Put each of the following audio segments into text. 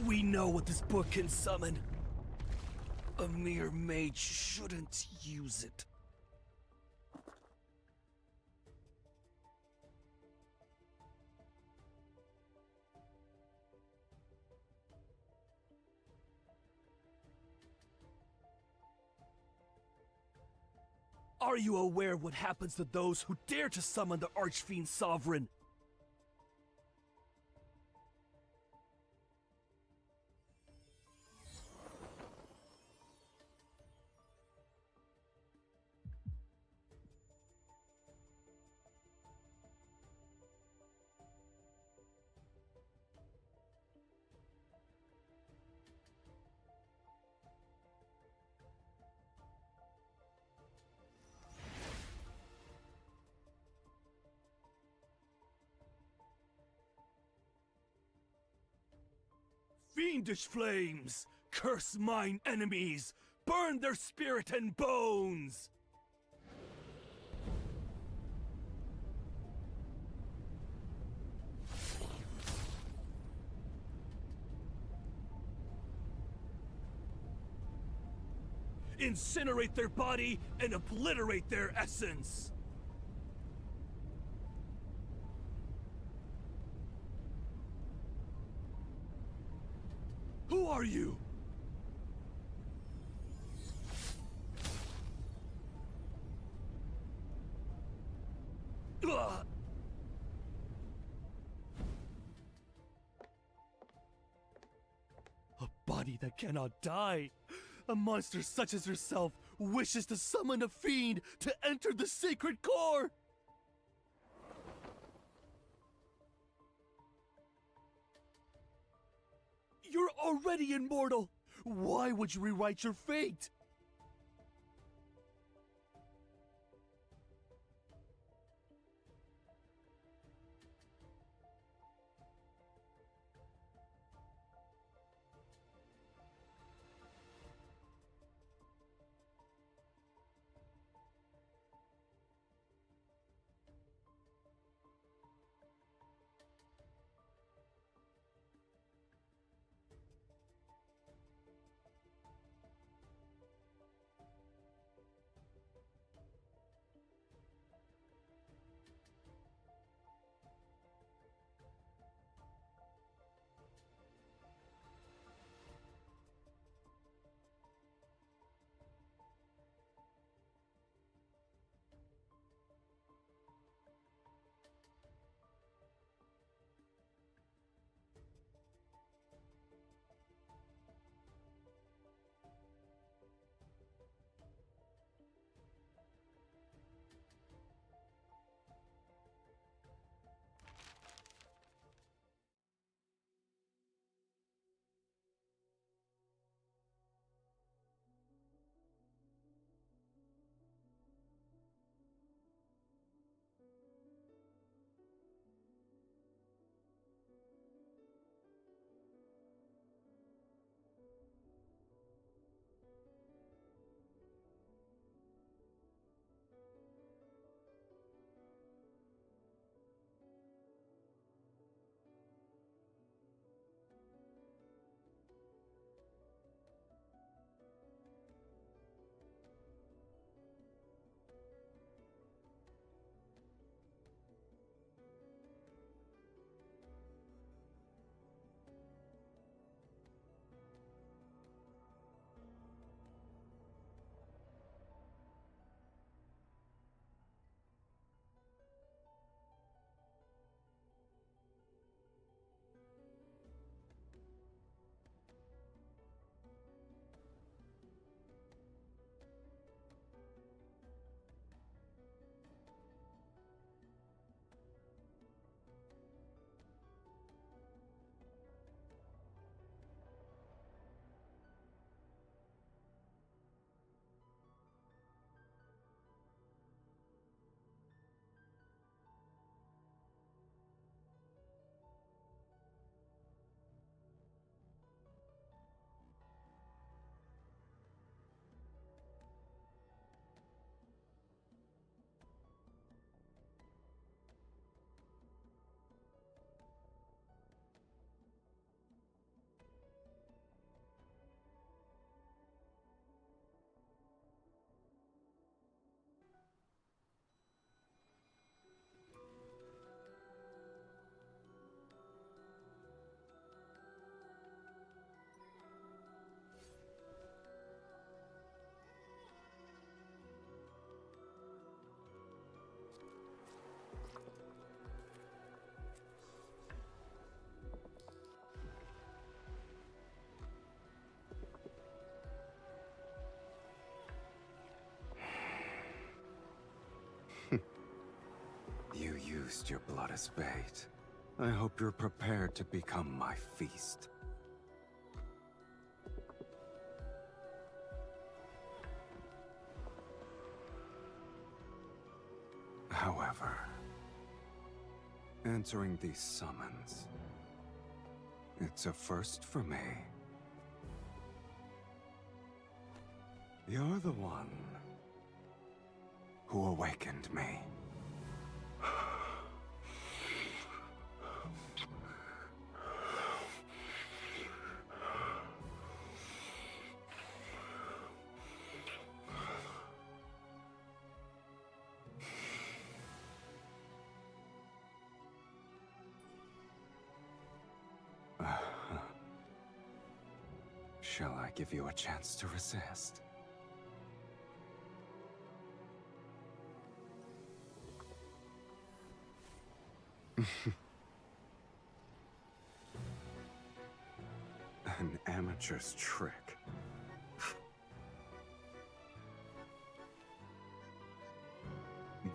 We know what this book can summon. A mere mage shouldn't use it. Are you aware what happens to those who dare to summon the Archfiend Sovereign? Fiendish flames! Curse mine enemies! Burn their spirit and bones! Incinerate their body and obliterate their essence! Who are you? Ugh. A body that cannot die. A monster such as yourself wishes to summon a fiend to enter the sacred core. You're already immortal! Why would you rewrite your fate? used your blood as bait. I hope you're prepared to become my feast. However, answering these summons, it's a first for me. You're the one who awakened me. Shall I give you a chance to resist? An amateur's trick.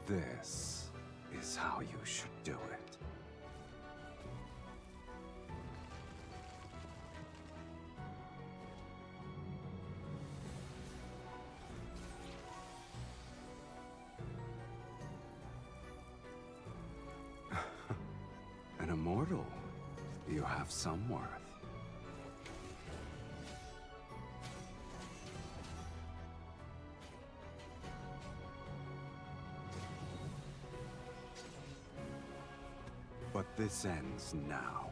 This is how you should do it. An immortal. You have some worth. But this ends now.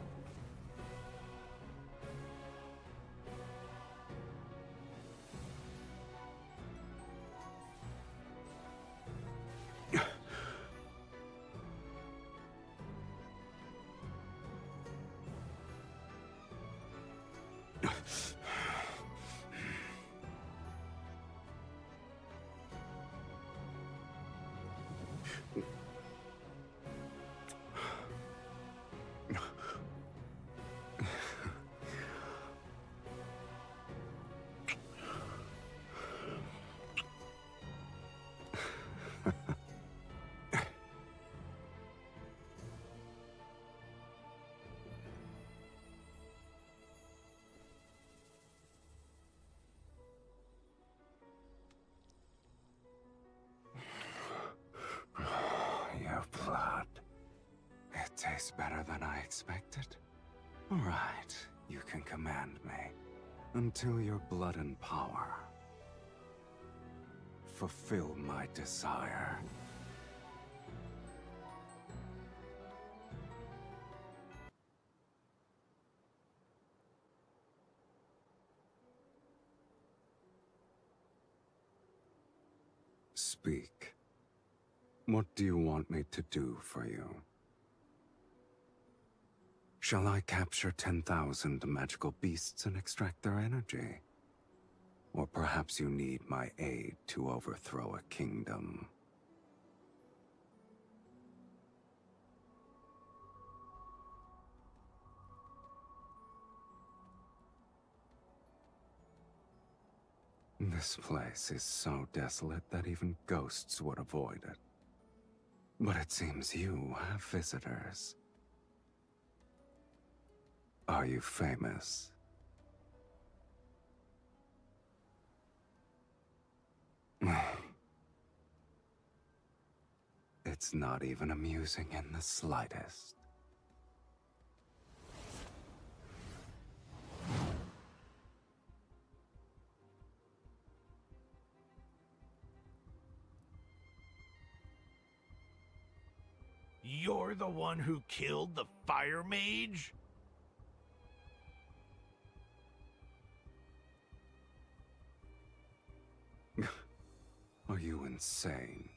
Your blood. It tastes better than I expected. All right, you can command me until your blood and power fulfill my desire. Speak. What do you want me to do for you? Shall I capture 10,000 magical beasts and extract their energy? Or perhaps you need my aid to overthrow a kingdom? This place is so desolate that even ghosts would avoid it. But it seems you have visitors. Are you famous? It's not even amusing in the slightest. You're the one who killed the fire mage? Are you insane?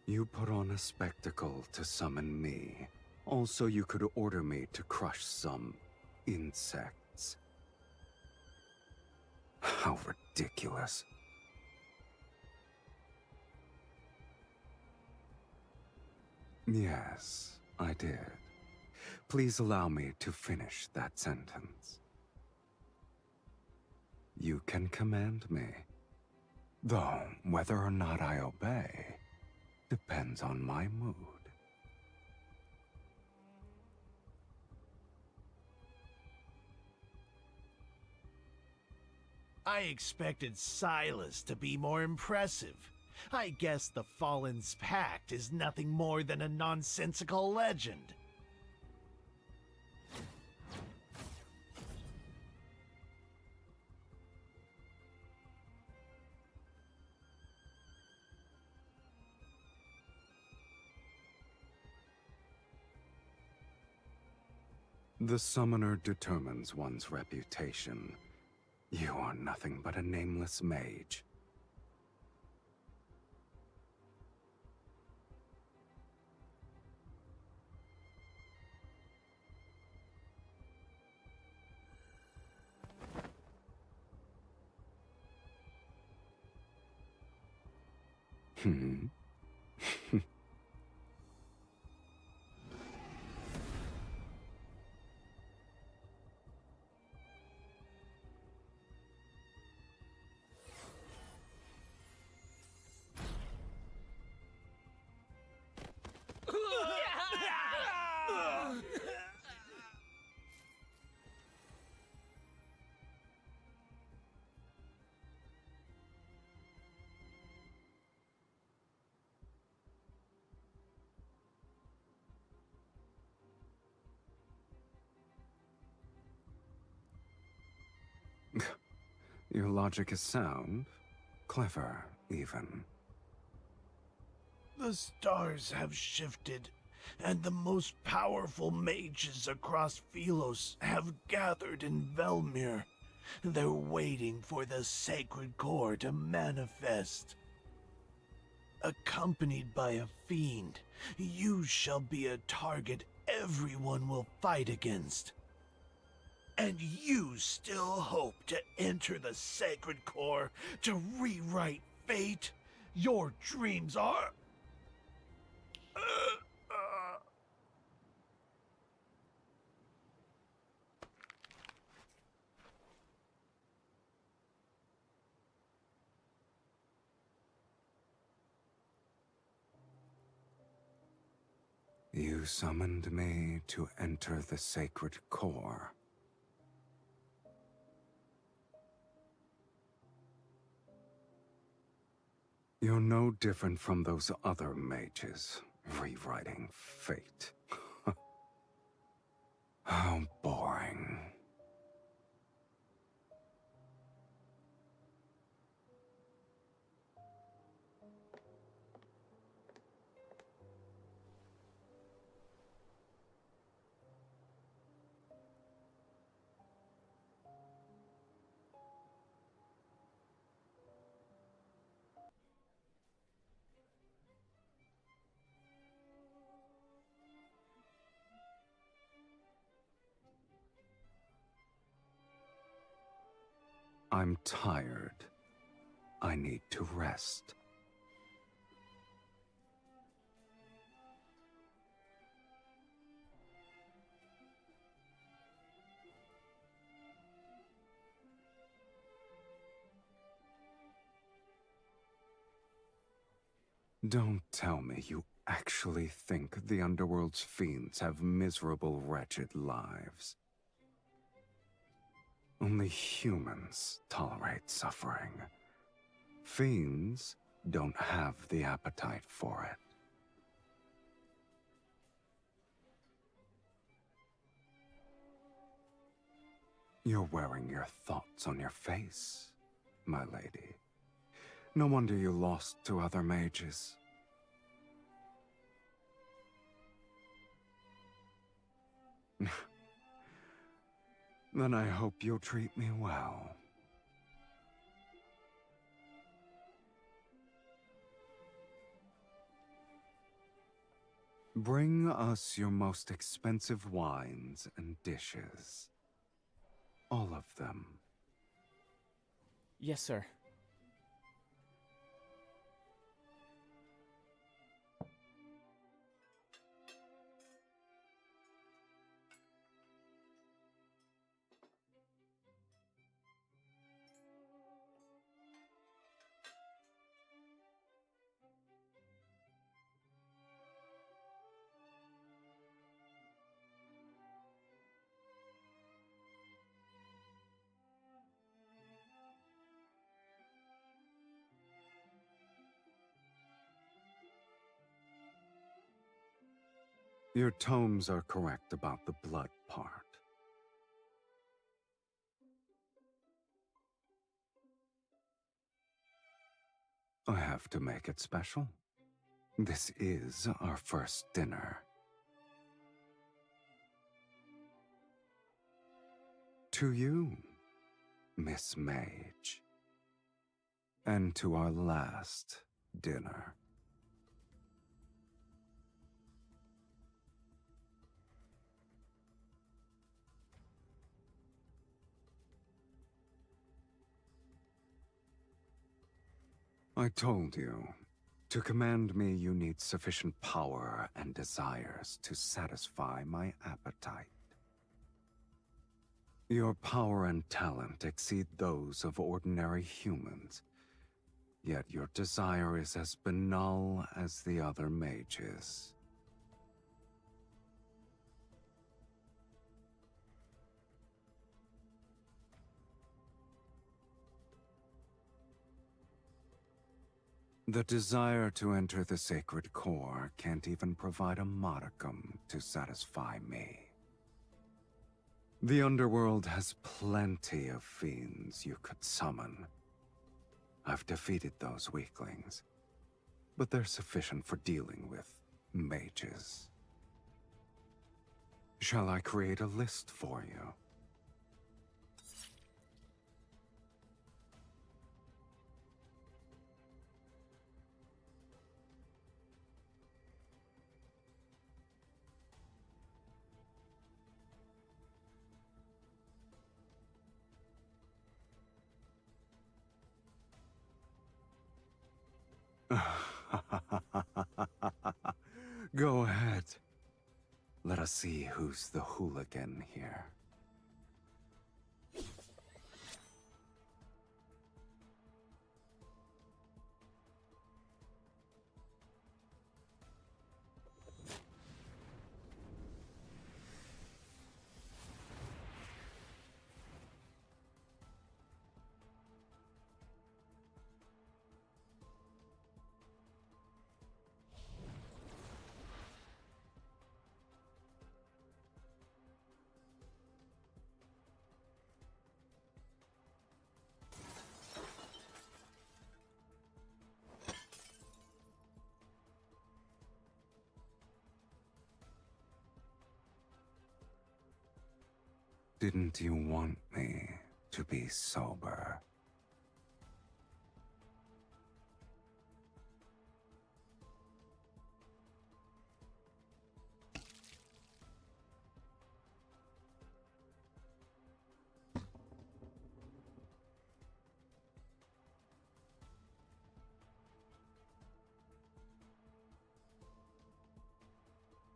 You put on a spectacle to summon me. Also, you could order me to crush some insects. How ridiculous. Yes, I did. Please allow me to finish that sentence. You can command me. Though whether or not I obey depends on my mood. I expected Sylus to be more impressive. I guess the Fallen's Pact is nothing more than a nonsensical legend. The summoner determines one's reputation. You are nothing but a nameless mage. Hmm? Your logic is sound, clever, even. The stars have shifted, and the most powerful mages across Philos have gathered in Velmir. They're waiting for the sacred core to manifest. Accompanied by a fiend, you shall be a target everyone will fight against. And you still hope to enter the sacred core to rewrite fate? Your dreams are... You summoned me to enter the sacred core. You're no different from those other mages, rewriting fate. How boring. I'm tired. I need to rest. Don't tell me you actually think the Underworld's fiends have miserable, wretched lives. Only humans tolerate suffering. Fiends don't have the appetite for it. You're wearing your thoughts on your face, my lady. No wonder you lost to other mages. Then I hope you'll treat me well. Bring us your most expensive wines and dishes. All of them. Yes, sir. Your tomes are correct about the blood part. I have to make it special. This is our first dinner. To you, Miss Mage. And to our last dinner. I told you, to command me you need sufficient power and desires to satisfy my appetite. Your power and talent exceed those of ordinary humans, yet your desire is as banal as the other mages. The desire to enter the sacred core can't even provide a modicum to satisfy me. The underworld has plenty of fiends you could summon. I've defeated those weaklings, but they're sufficient for dealing with mages. Shall I create a list for you? Go ahead. Let us see who's the hooligan here. Didn't you want me to be sober?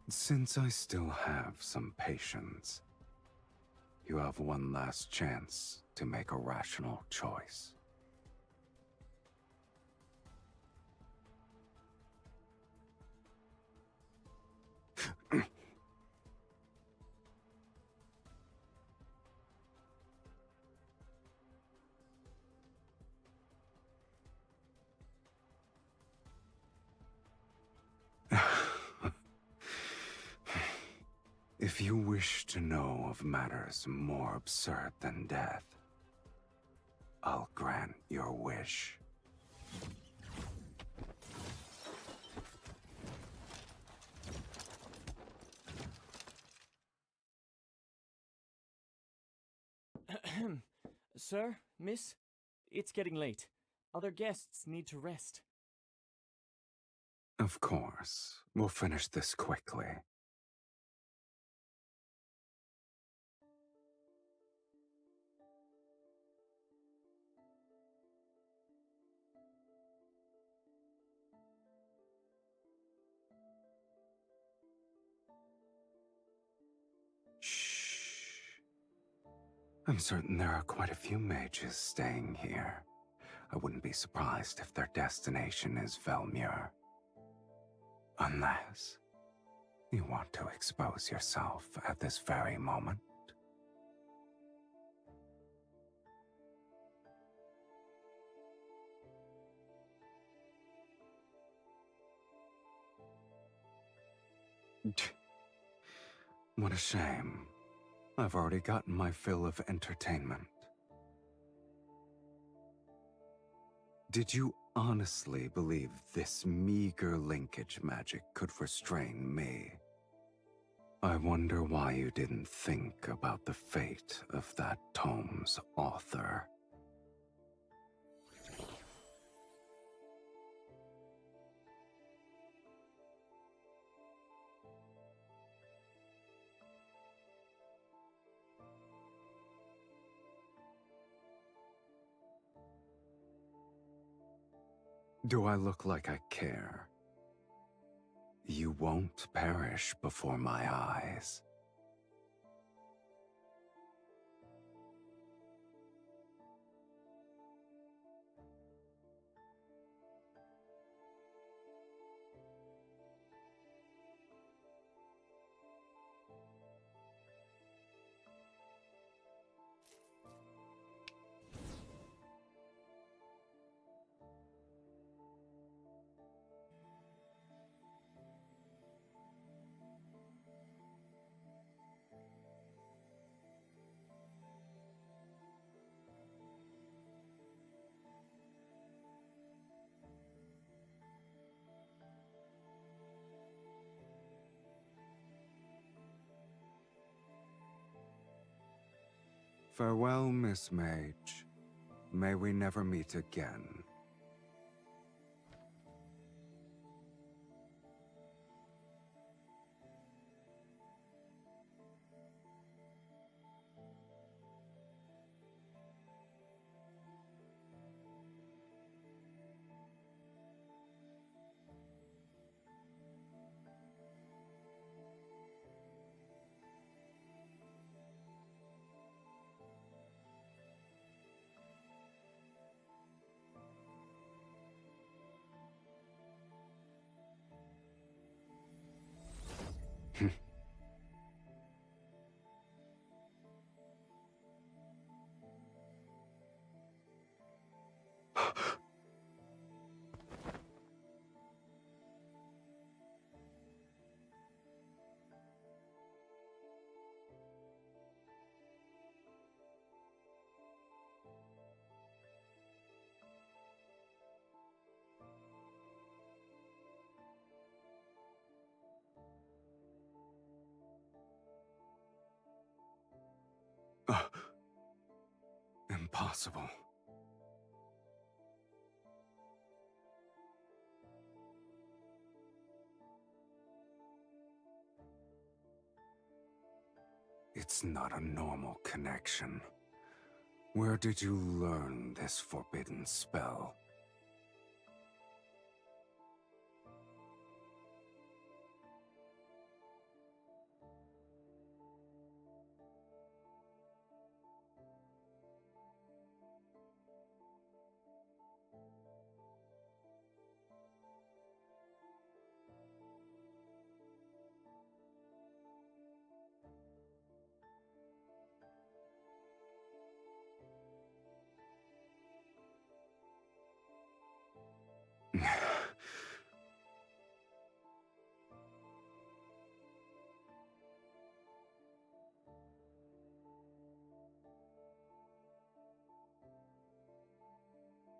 Since I still have some patience, you have one last chance to make a rational choice. If you wish to know of matters more absurd than death, I'll grant your wish. Sir, miss, it's getting late. Other guests need to rest. Of course, we'll finish this quickly. Shh. I'm certain there are quite a few mages staying here. I wouldn't be surprised if their destination is Velmure. Unless you want to expose yourself at this very moment. What a shame. I've already gotten my fill of entertainment. Did you honestly believe this meager linkage magic could restrain me? I wonder why you didn't think about the fate of that tome's author. Do I look like I care? You won't perish before my eyes. Farewell, Miss Mage. May we never meet again. Impossible. It's not a normal connection. Where did you learn this forbidden spell?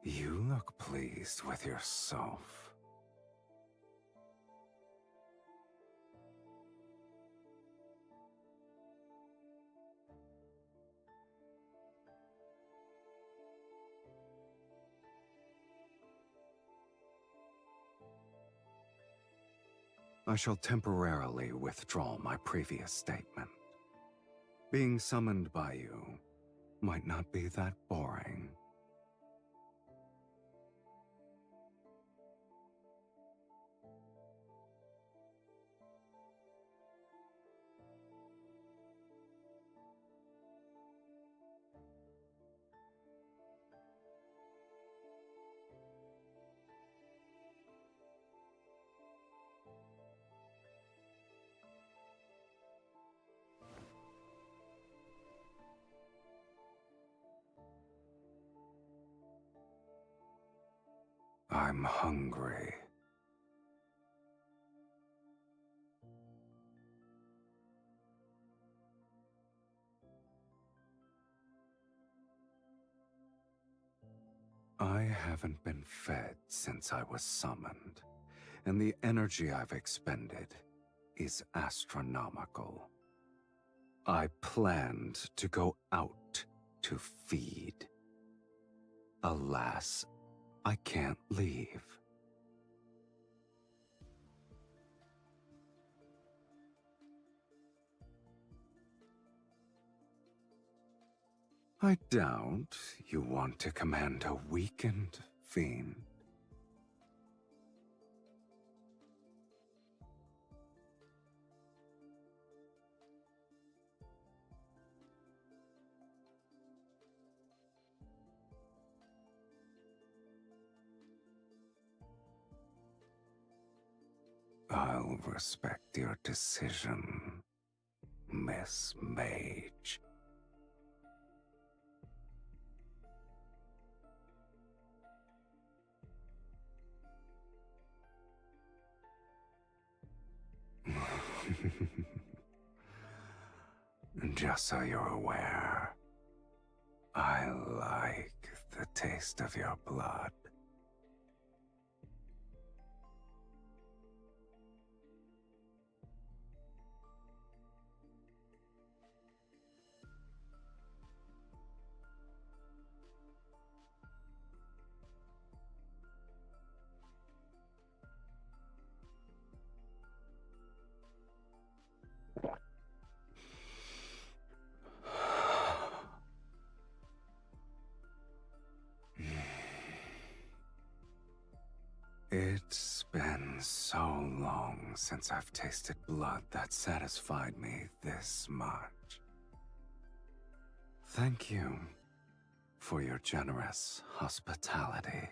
You look pleased with yourself. I shall temporarily withdraw my previous statement. Being summoned by you might not be that boring. I'm hungry. haven't been fed since I was summoned, and the energy I've expended is astronomical. I planned to go out to feed. Alas, I can't leave. I doubt you want to command a weakened fiend. I'll respect your decision, Miss Mage. Just so you're aware, I like the taste of your blood. It's been so long since I've tasted blood that satisfied me this much. Thank you for your generous hospitality.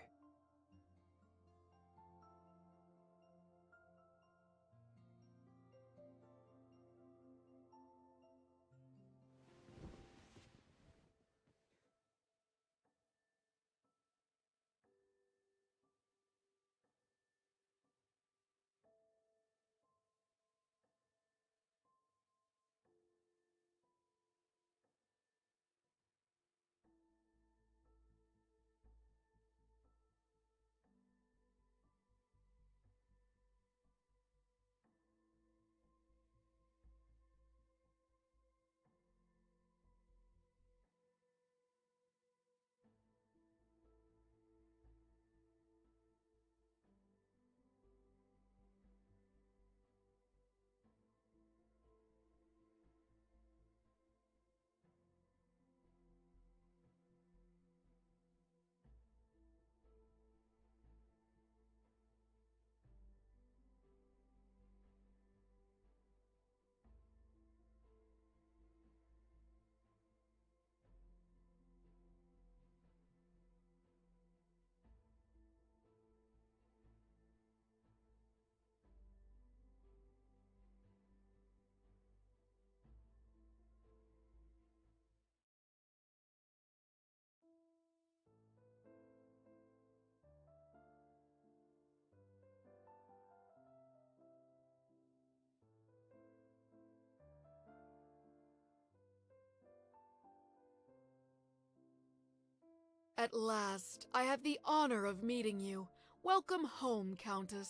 At last, I have the honor of meeting you. Welcome home, Countess.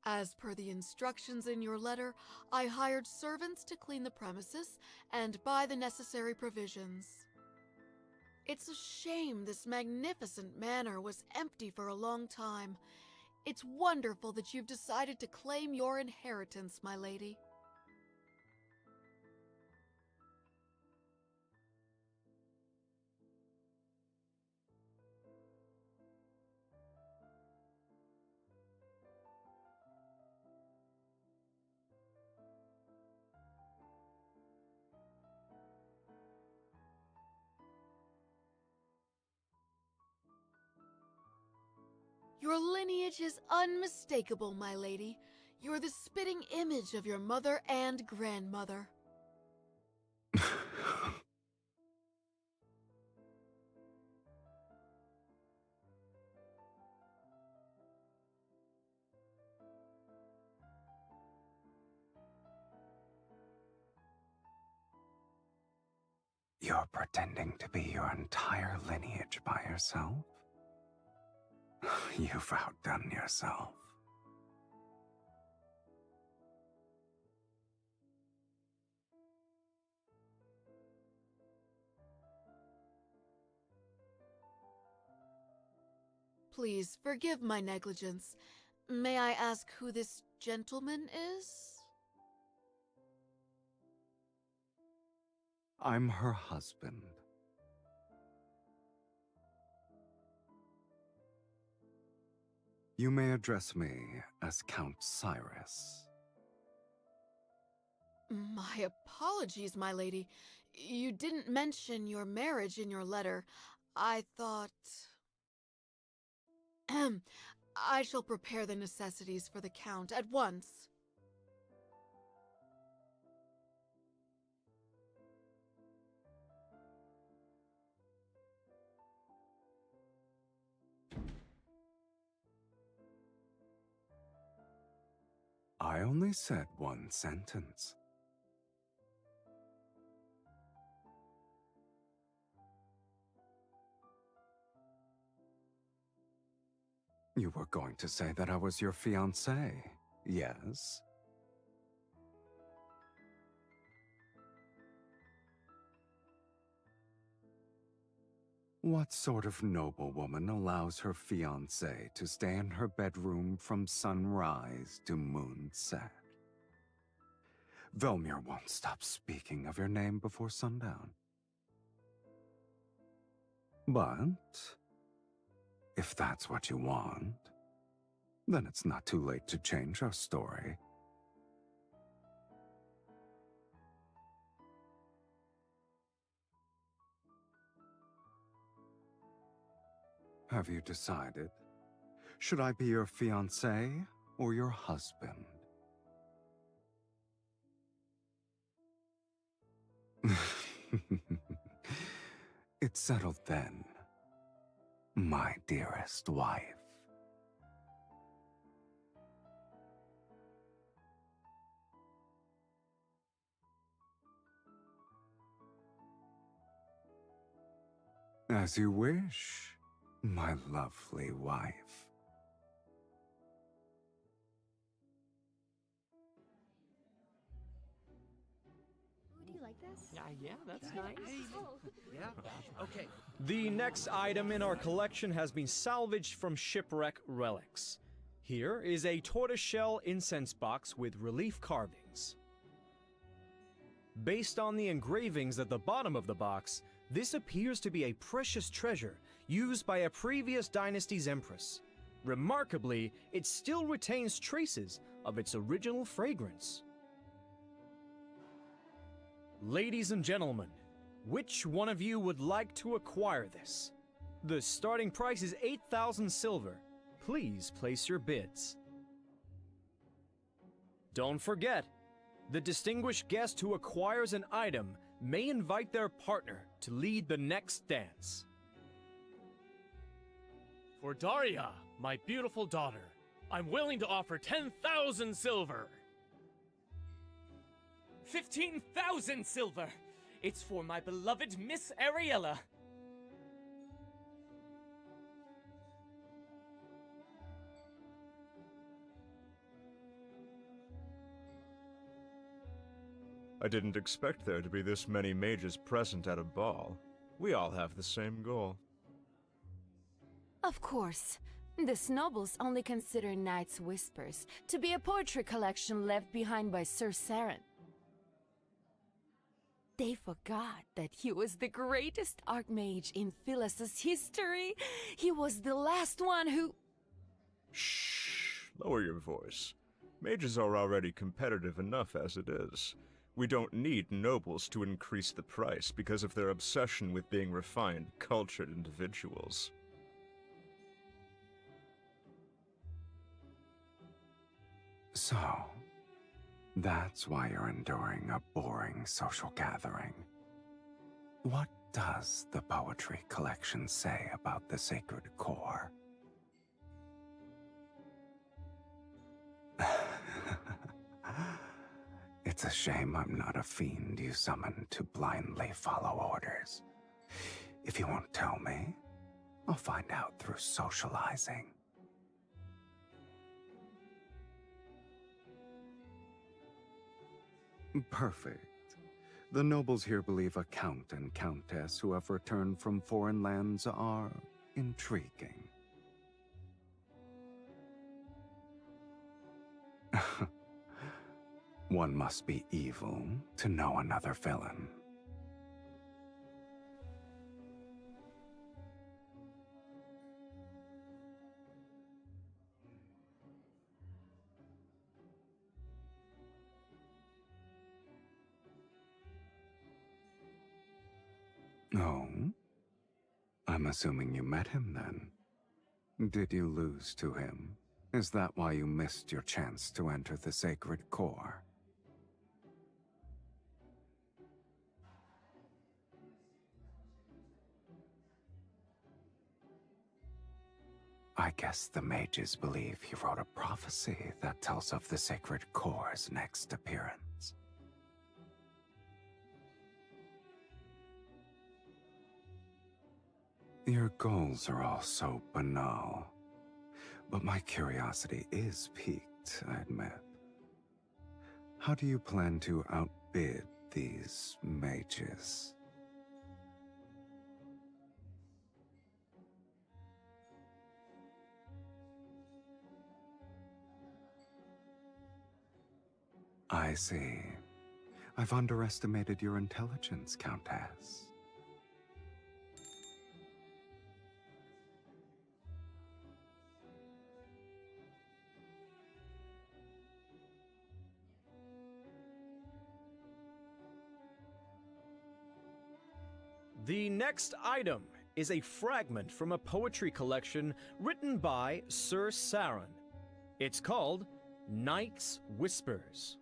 As per the instructions in your letter, I hired servants to clean the premises and buy the necessary provisions. It's a shame this magnificent manor was empty for a long time. It's wonderful that you've decided to claim your inheritance, my lady. Your lineage is unmistakable, my lady. You're the spitting image of your mother and grandmother. You're pretending to be your entire lineage by yourself? You've outdone yourself. Please forgive my negligence. May I ask who this gentleman is? I'm her husband. You may address me as Count Cyrus. My apologies, my lady. You didn't mention your marriage in your letter. I thought... I shall prepare the necessities for the Count at once. I only said one sentence. You were going to say that I was your fiancé, yes? What sort of noblewoman allows her fiancé to stay in her bedroom from sunrise to moonset? Velmir won't stop speaking of your name before sundown. But if that's what you want, then it's not too late to change our story. Have you decided? Should I be your fiancé or your husband? It's settled then, my dearest wife. As you wish, my lovely wife. Do you like this? Yeah, that's nice. Yeah? Okay. The next item in our collection has been salvaged from shipwreck relics. Here is a tortoiseshell incense box with relief carvings. Based on the engravings at the bottom of the box, this appears to be a precious treasure used by a previous dynasty's empress. Remarkably, it still retains traces of its original fragrance. Ladies and gentlemen, which one of you would like to acquire this? The starting price is 8,000 silver. Please place your bids. Don't forget, the distinguished guest who acquires an item may invite their partner to lead the next dance. For Daria, my beautiful daughter, I'm willing to offer 10,000 silver. 15,000 silver! It's for my beloved Miss Ariella. I didn't expect there to be this many mages present at a ball. We all have the same goal. Of course. These nobles only consider Night's Whispers to be a poetry collection left behind by Sir Saren. They forgot that he was the greatest archmage in Philus's history. He was the last one who... Shh! Lower your voice. Mages are already competitive enough as it is. We don't need nobles to increase the price because of their obsession with being refined, cultured individuals. So, that's why you're enduring a boring social gathering. What does the poetry collection say about the sacred core? It's a shame I'm not a fiend you summon to blindly follow orders. If you won't tell me, I'll find out through socializing. Perfect. The nobles here believe a count and countess who have returned from foreign lands are intriguing. One must be evil to know another villain. Oh? I'm assuming you met him then. Did you lose to him? Is that why you missed your chance to enter the sacred core? I guess the mages believe he wrote a prophecy that tells of the sacred core's next appearance. Your goals are all so banal, but my curiosity is piqued, I admit. How do you plan to outbid these mages? I see. I've underestimated your intelligence, Countess. The next item is a fragment from a poetry collection written by Sir Saron. It's called Night's Whispers.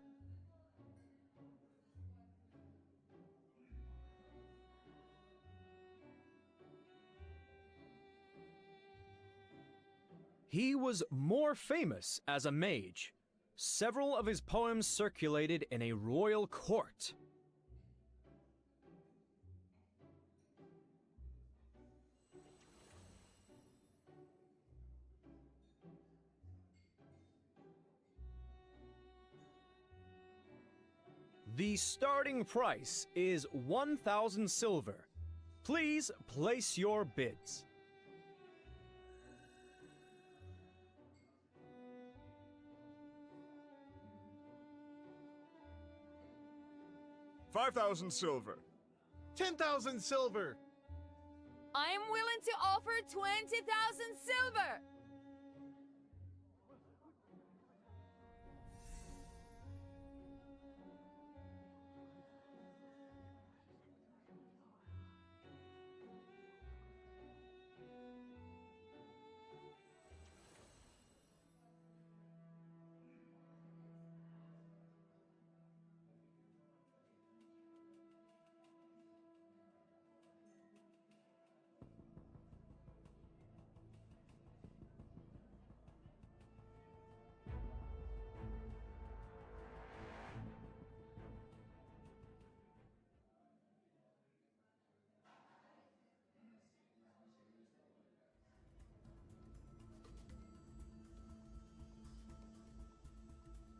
He was more famous as a mage. Several of his poems circulated in a royal court. The starting price is 1,000 silver. Please place your bids. $5,000 silver. 10,000 silver! I am willing to offer 20,000 silver!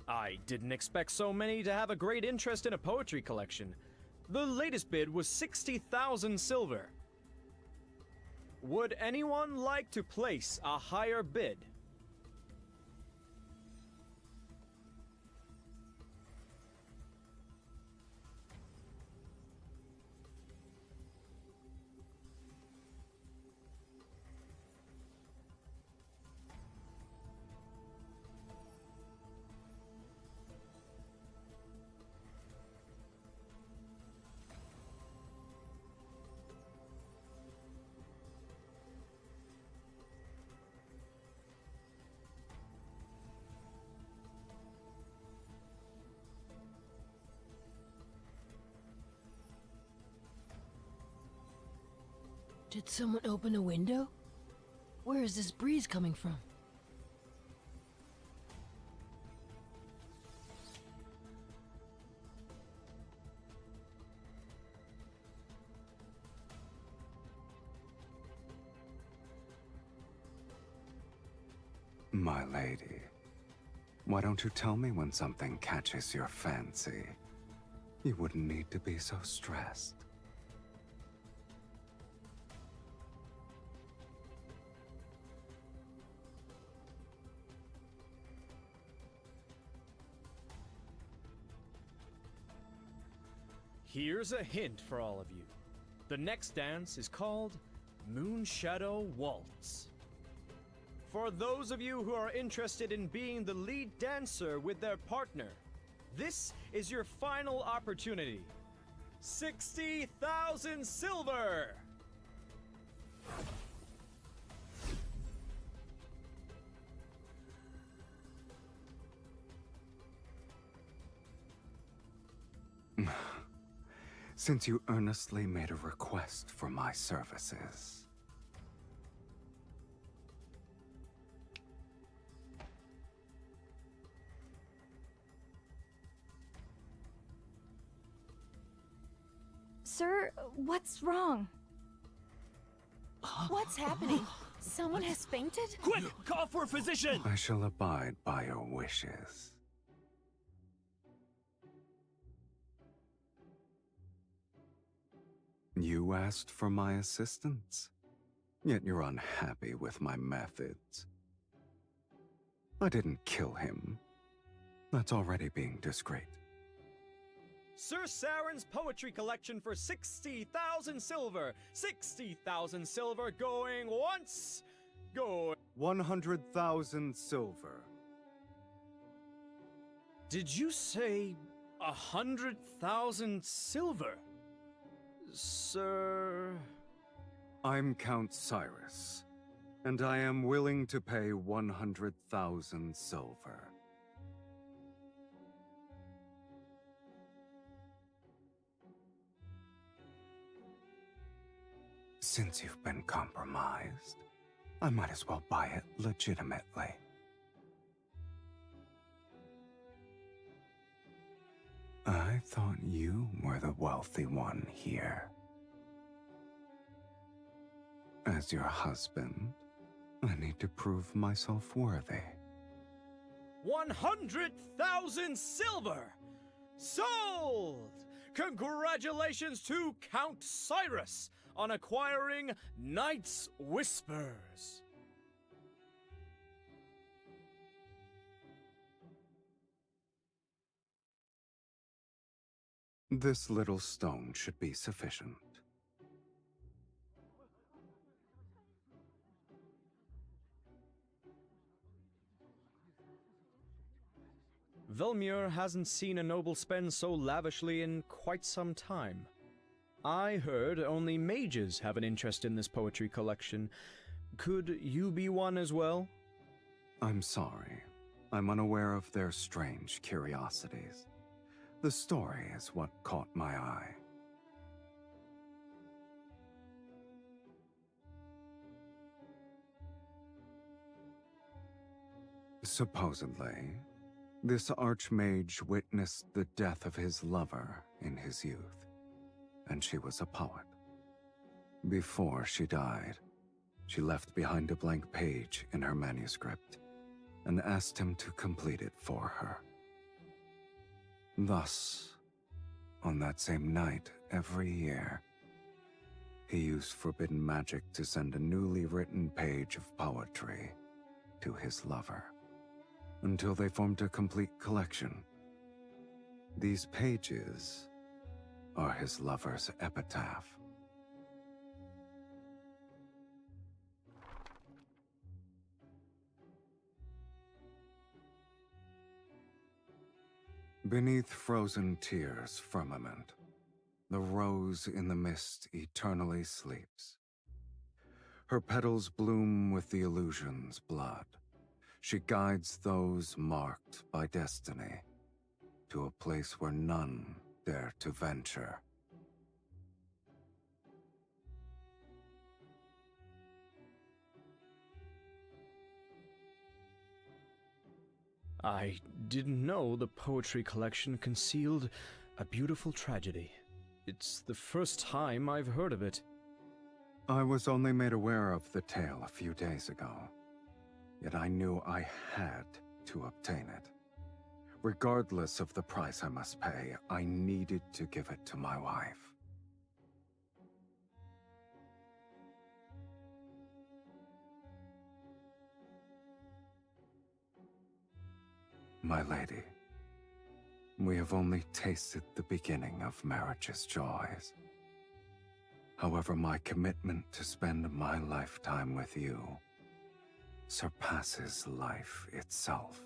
I didn't expect so many to have a great interest in a poetry collection. The latest bid was 60,000 silver. Would anyone like to place a higher bid? Did someone open a window? Where is this breeze coming from? My lady, why don't you tell me when something catches your fancy? You wouldn't need to be so stressed. Here's a hint for all of you. The next dance is called Moonshadow Waltz. For those of you who are interested in being the lead dancer with their partner, this is your final opportunity. 60,000 silver! Since you earnestly made a request for my services. Sir, what's wrong? What's happening? Someone has fainted? Quick! Call for a physician! I shall abide by your wishes. You asked for my assistance, yet you're unhappy with my methods. I didn't kill him. That's already being discreet. Sir Saren's poetry collection for 60,000 silver. 60,000 silver going once, going... 100,000 silver. Did you say 100,000 silver? Sir... I'm Count Cyrus, and I am willing to pay 100,000 silver. Since you've been compromised, I might as well buy it legitimately. I thought you were the wealthy one here. As your husband, I need to prove myself worthy. 100,000 silver! Sold! Congratulations to Count Cyrus on acquiring Night's Whispers. This little stone should be sufficient. Velmur hasn't seen a noble spend so lavishly in quite some time. I heard only mages have an interest in this poetry collection. Could you be one as well? I'm sorry. I'm unaware of their strange curiosities. The story is what caught my eye. Supposedly, this archmage witnessed the death of his lover in his youth, and she was a poet. Before she died, she left behind a blank page in her manuscript and asked him to complete it for her. Thus, on that same night every year, he used forbidden magic to send a newly written page of poetry to his lover, until they formed a complete collection. These pages are his lover's epitaph. Beneath frozen tears' firmament, the rose in the mist eternally sleeps. Her petals bloom with the illusion's blood. She guides those marked by destiny to a place where none dare to venture. I didn't know the poetry collection concealed a beautiful tragedy. It's the first time I've heard of it. I was only made aware of the tale a few days ago. Yet I knew I had to obtain it. Regardless of the price I must pay, I needed to give it to my wife. My lady, we have only tasted the beginning of marriage's joys. However, my commitment to spend my lifetime with you surpasses life itself.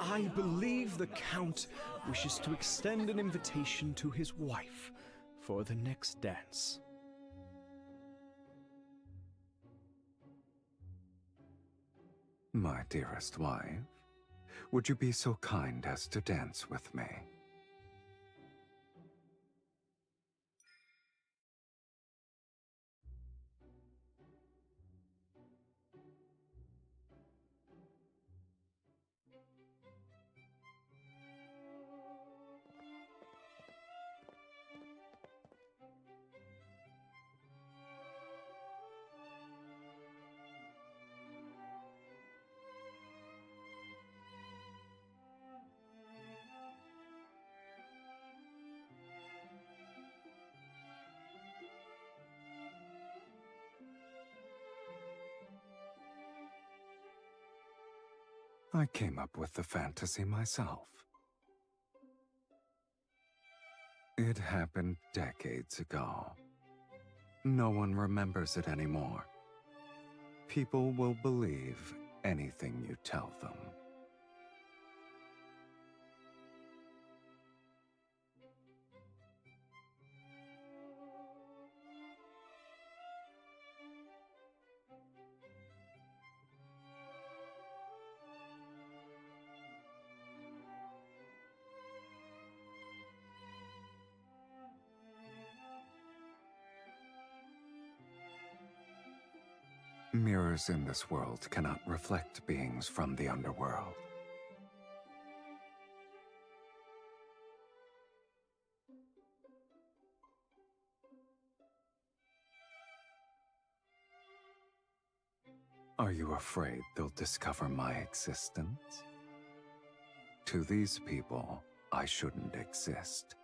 I believe the Count wishes to extend an invitation to his wife for the next dance. My dearest wife, would you be so kind as to dance with me? I came up with the fantasy myself. It happened decades ago. No one remembers it anymore. People will believe anything you tell them. Mirrors in this world cannot reflect beings from the underworld. Are you afraid they'll discover my existence? To these people, I shouldn't exist.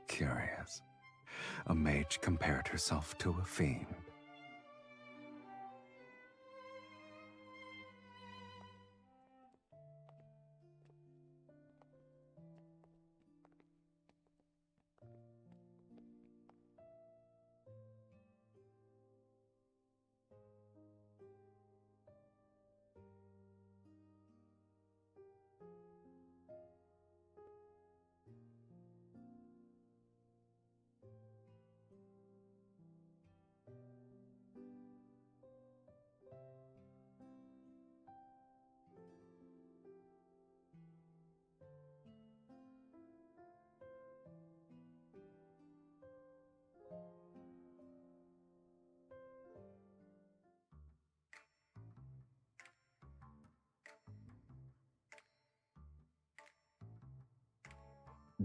Curious. A mage compared herself to a fiend.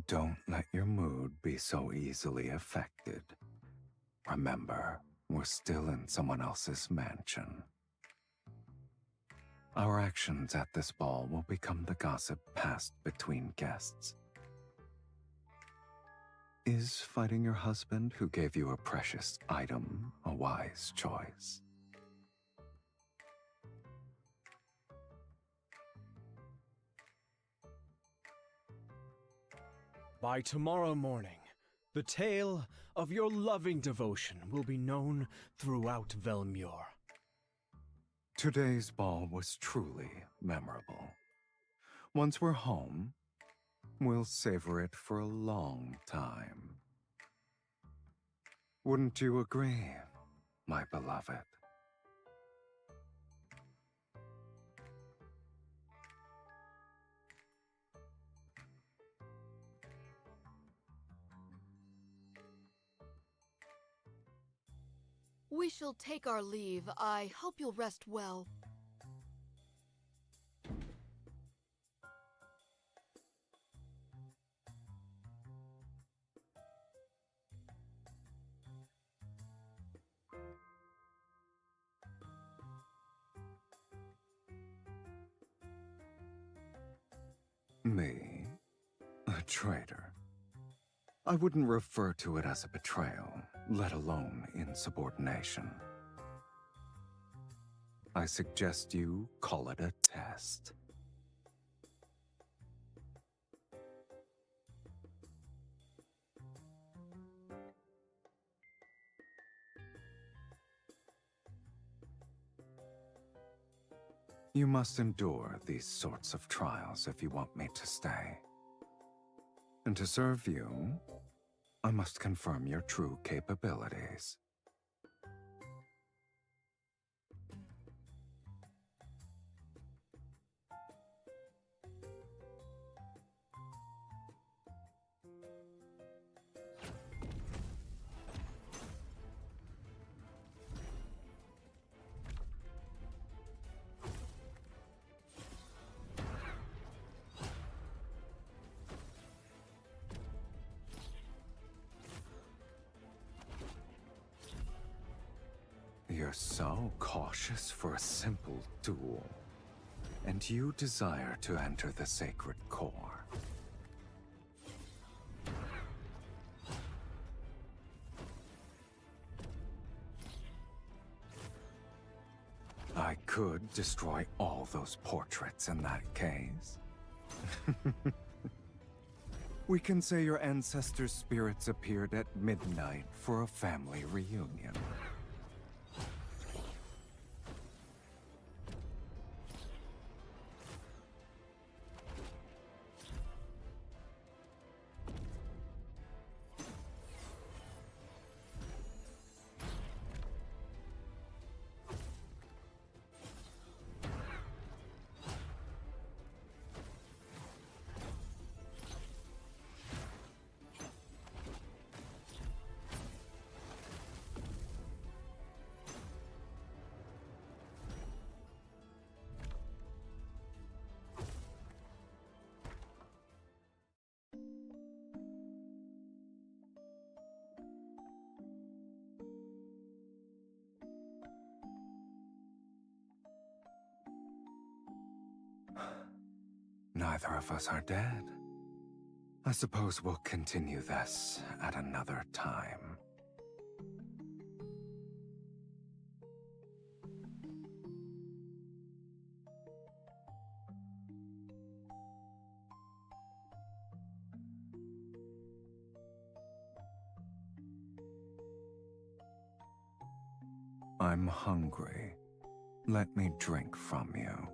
Don't let your mood be so easily affected. Remember, we're still in someone else's mansion. Our actions at this ball will become the gossip passed between guests. Is fighting your husband who gave you a precious item a wise choice? By tomorrow morning, the tale of your loving devotion will be known throughout Velmure. Today's ball was truly memorable. Once we're home, we'll savor it for a long time. Wouldn't you agree, my beloved? We shall take our leave. I hope you'll rest well. Me? A traitor? I wouldn't refer to it as a betrayal, let alone insubordination. I suggest you call it a test. You must endure these sorts of trials if you want me to stay. And to serve you, I must confirm your true capabilities. You're so cautious for a simple duel, and you desire to enter the sacred core. I could destroy all those portraits in that case. We can say your ancestors' spirits appeared at midnight for a family reunion. Neither of us are dead. I suppose we'll continue this at another time. I'm hungry. Let me drink from you.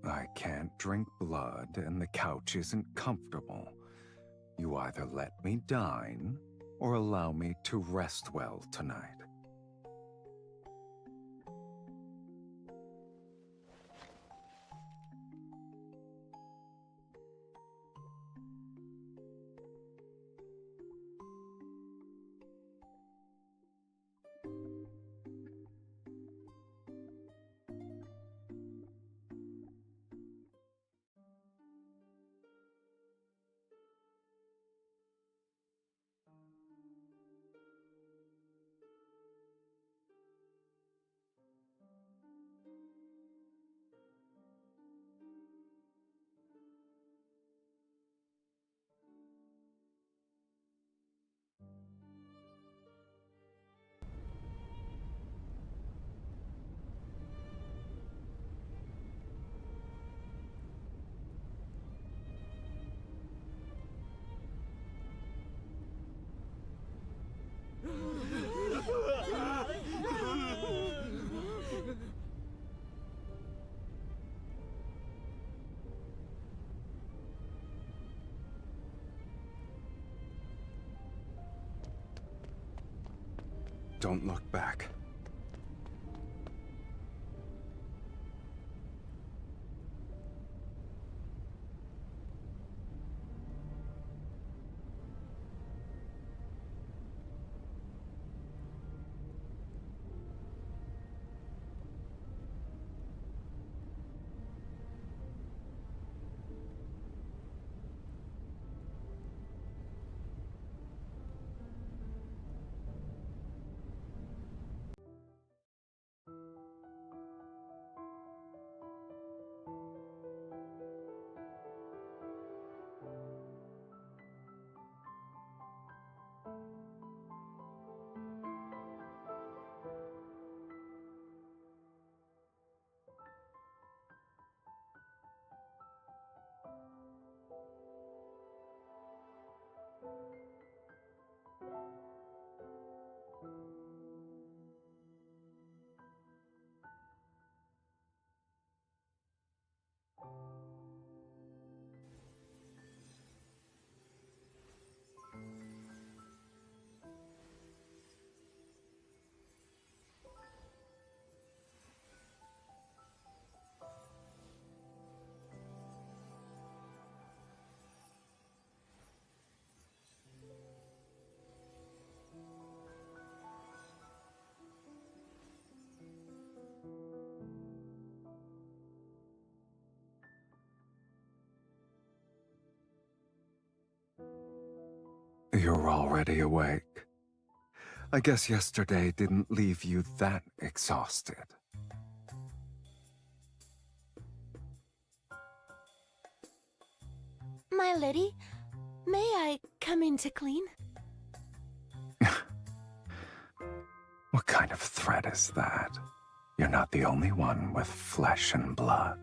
I can't drink blood and the couch isn't comfortable. You either let me dine or allow me to rest well tonight. Don't look back. You're already awake. I guess yesterday didn't leave you that exhausted. My lady, may I come in to clean? What kind of threat is that? You're not the only one with flesh and blood.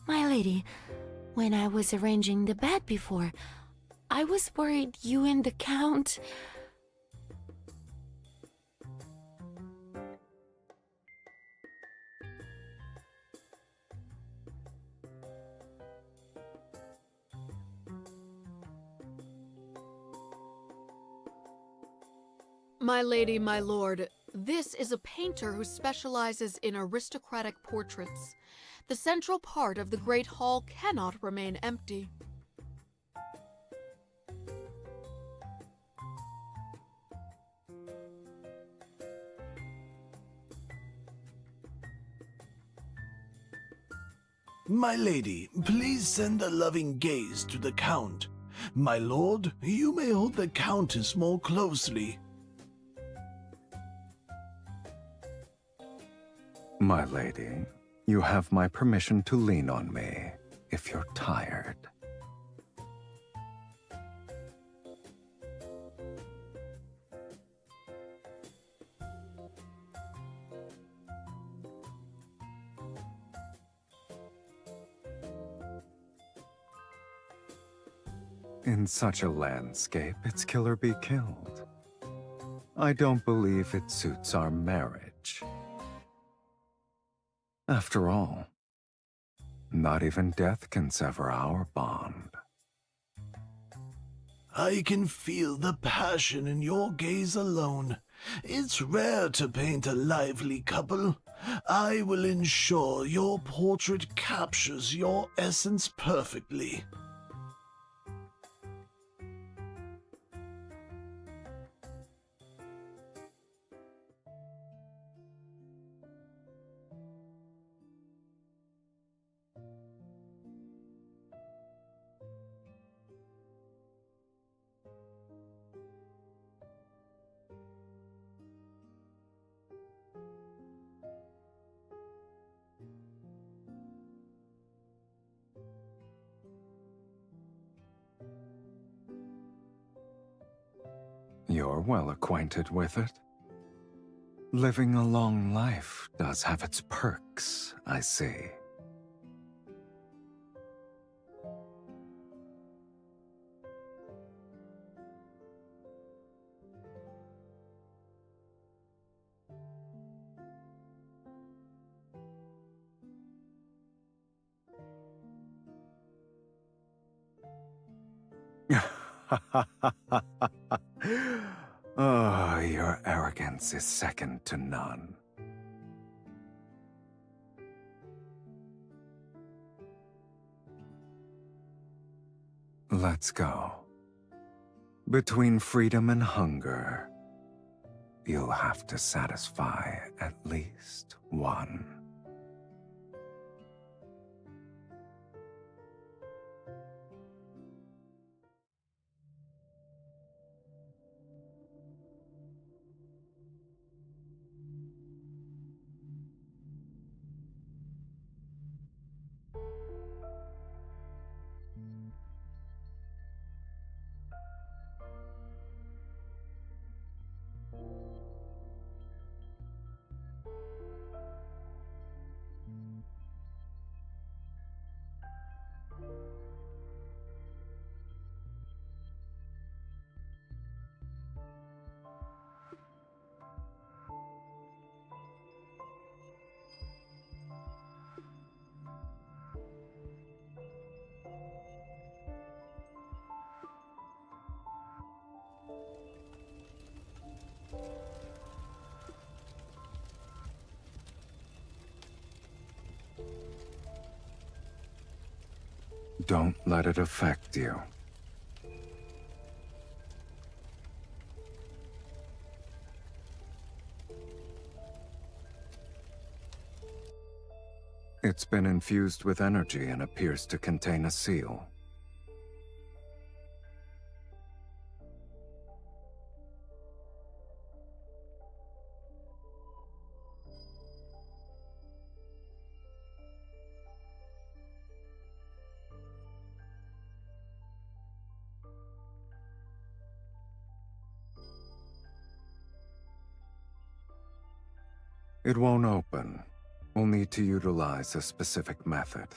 My lady, when I was arranging the bed before, I was worried you and the Count... My lady, my lord, this is a painter who specializes in aristocratic portraits. The central part of the Great Hall cannot remain empty. My lady, please send a loving gaze to the Count. My lord, you may hold the Countess more closely. My lady, you have my permission to lean on me if you're tired. In such a landscape, it's kill or be killed. I don't believe it suits our marriage. After all, not even death can sever our bond. I can feel the passion in your gaze alone. It's rare to paint a lively couple. I will ensure your portrait captures your essence perfectly. You're well acquainted with it. Living a long life does have its perks, I see. Oh, your arrogance is second to none. Let's go. Between freedom and hunger, you'll have to satisfy at least one. Don't let it affect you. It's been infused with energy and appears to contain a seal. It won't open. We'll need to utilize a specific method.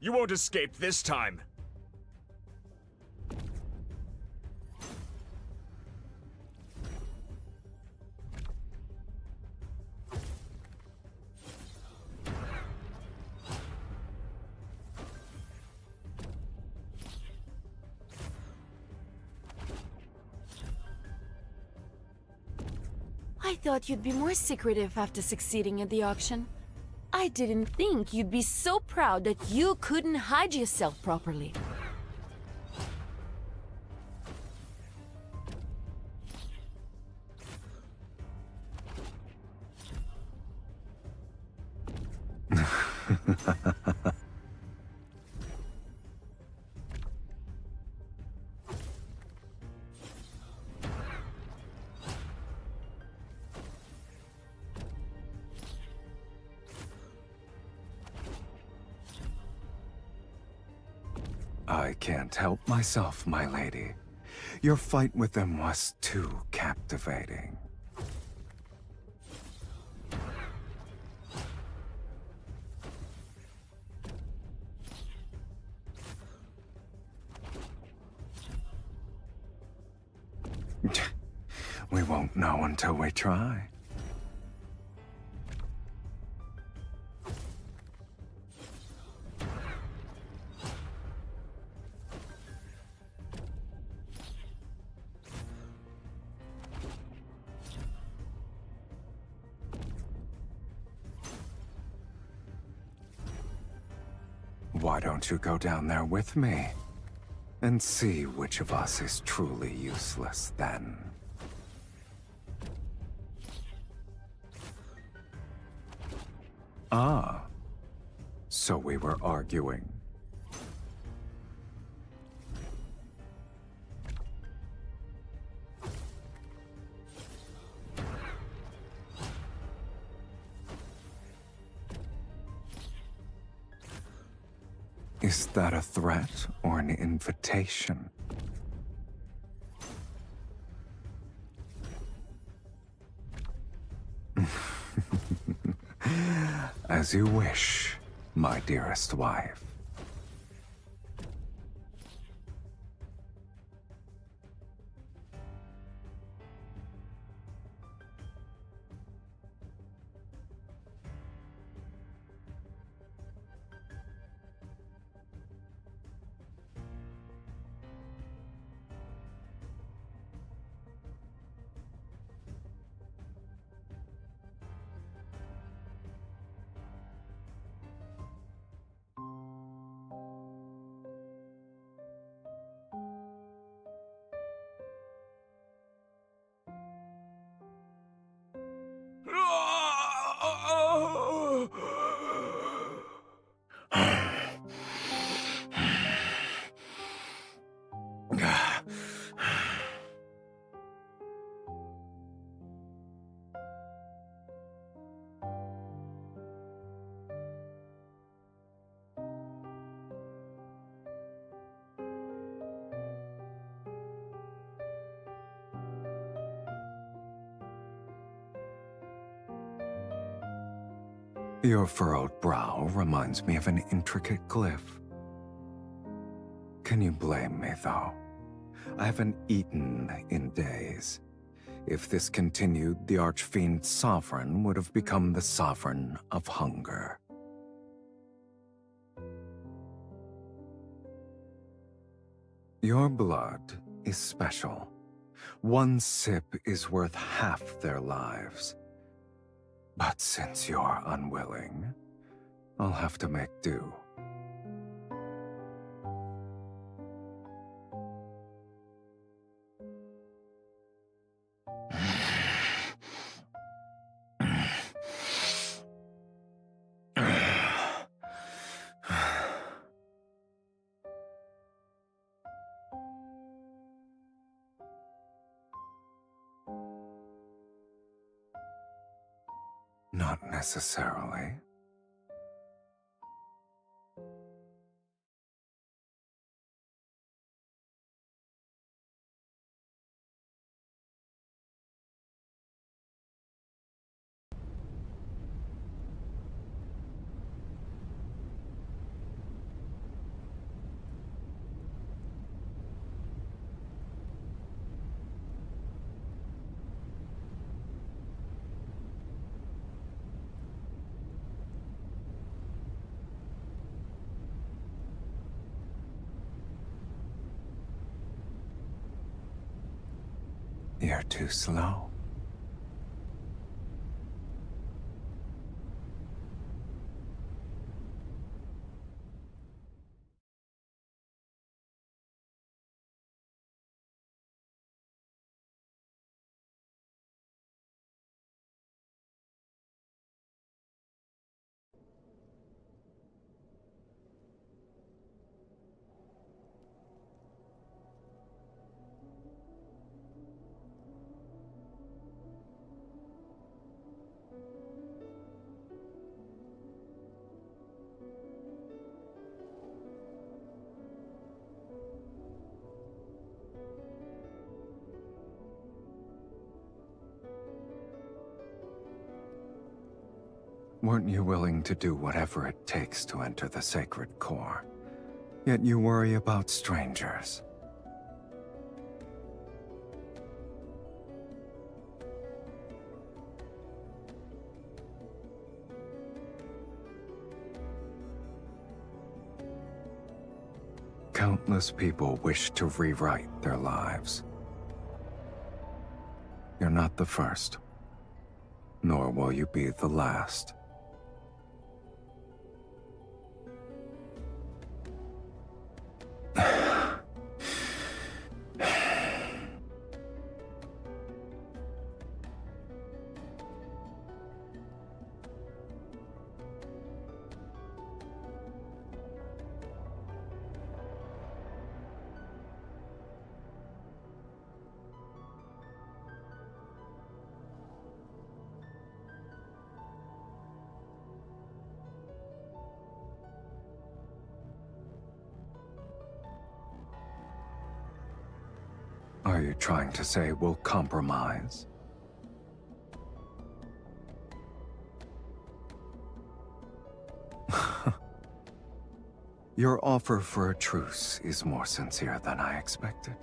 You won't escape this time! I thought you'd be more secretive after succeeding at the auction. I didn't think you'd be so proud that you couldn't hide yourself properly. I can't help myself, my lady. Your fight with them was too captivating. We won't know until we try. Why don't you go down there with me? And see which of us is truly useless then. Ah. So we were arguing. Is that a threat or an invitation? As you wish, my dearest wife. Your furrowed brow reminds me of an intricate glyph. Can you blame me, though? I haven't eaten in days. If this continued, the Archfiend's sovereign would have become the sovereign of hunger. Your blood is special. One sip is worth half their lives. But since you're unwilling, I'll have to make do. Not necessarily. You're too slow. Weren't you willing to do whatever it takes to enter the sacred core? Yet you worry about strangers. Countless people wish to rewrite their lives. You're not the first, nor will you be the last. Are you trying to say we'll compromise? Your offer for a truce is more sincere than I expected.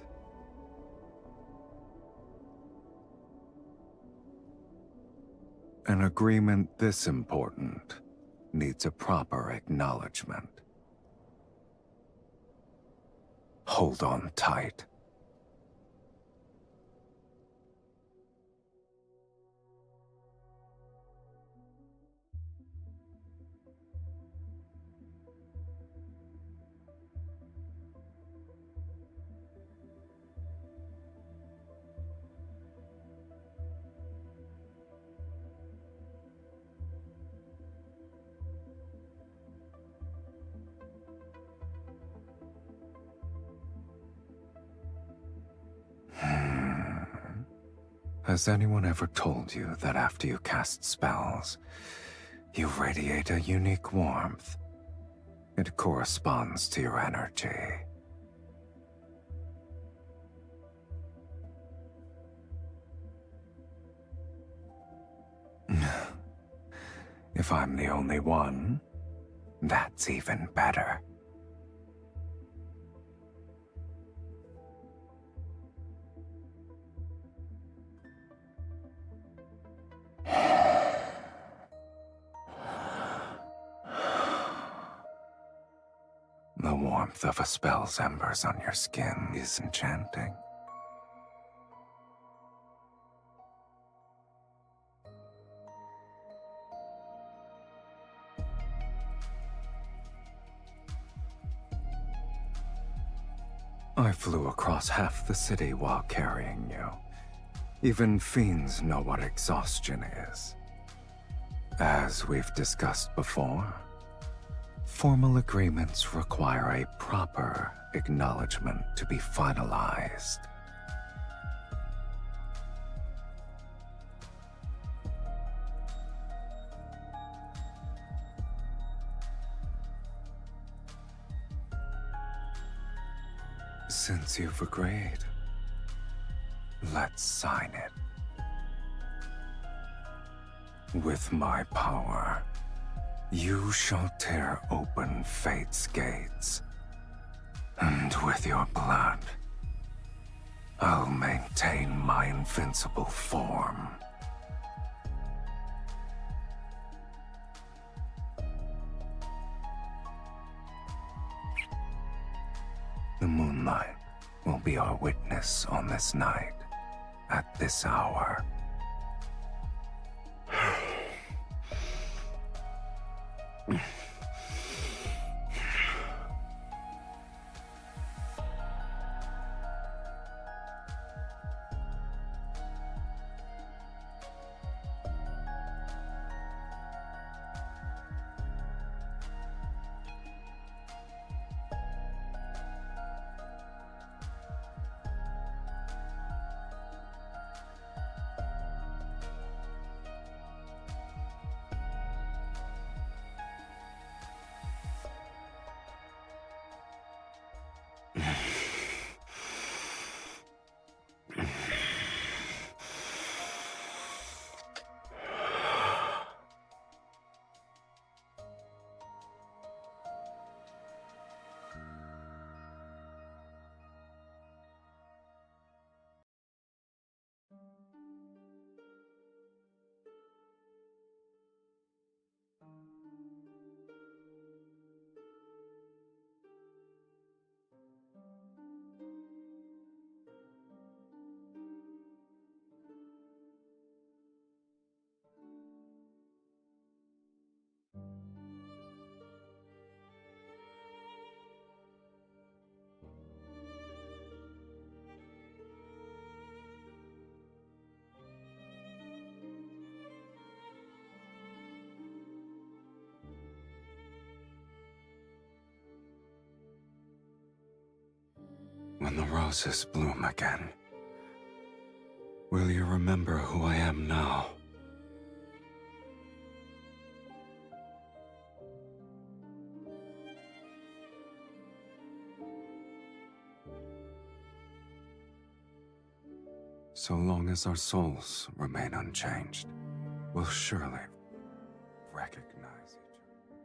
An agreement this important needs a proper acknowledgement. Hold on tight. Has anyone ever told you that after you cast spells, you radiate a unique warmth? It corresponds to your energy. If I'm the only one, that's even better. The warmth of a spell's embers on your skin is enchanting. I flew across half the city while carrying you. Even fiends know what exhaustion is. As we've discussed before, formal agreements require a proper acknowledgement to be finalized. Since you've agreed, let's sign it. With my power, you shall tear open fate's gates. And with your blood, I'll maintain my invincible form. The moonlight will be our witness on this night, at this hour. When the roses bloom again, will you remember who I am now? So long as our souls remain unchanged, we'll surely recognize each other.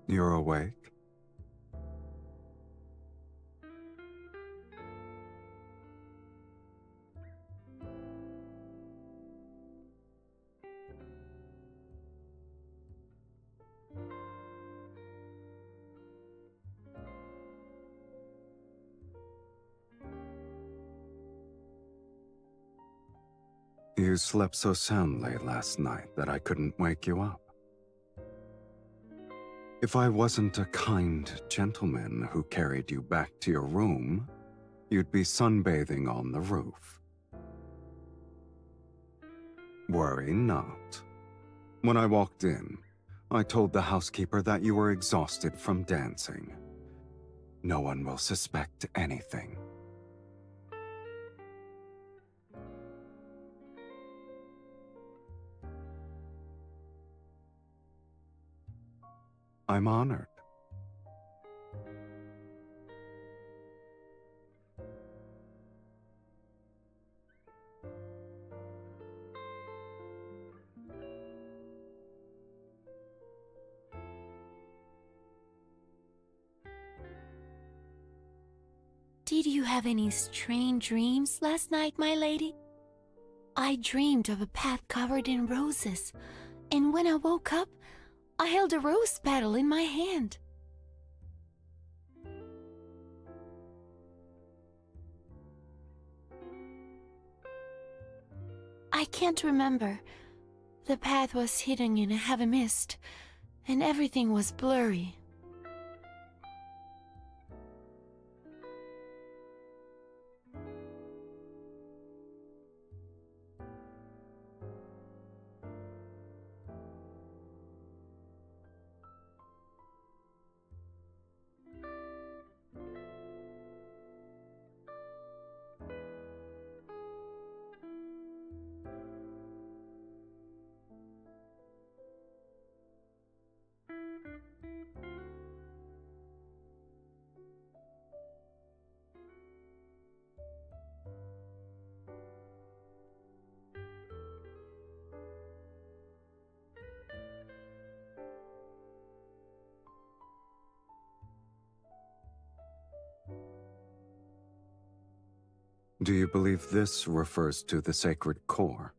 You're awake? You slept so soundly last night that I couldn't wake you up. If I wasn't a kind gentleman who carried you back to your room, you'd be sunbathing on the roof. Worry not. When I walked in, I told the housekeeper that you were exhausted from dancing. No one will suspect anything. I'm honored. Did you have any strange dreams last night, my lady? I dreamed of a path covered in roses, and when I woke up, I held a rose petal in my hand. I can't remember. The path was hidden in a heavy mist, and everything was blurry. Do you believe this refers to the sacred core?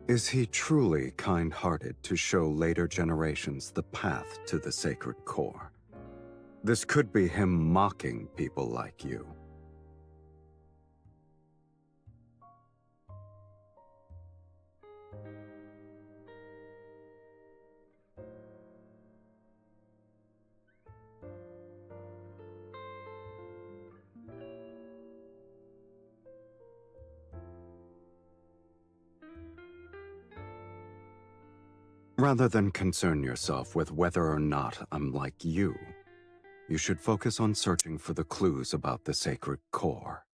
Is he truly kind-hearted to show later generations the path to the sacred core? This could be him mocking people like you. Rather than concern yourself with whether or not I'm like you should focus on searching for the clues about the sacred core.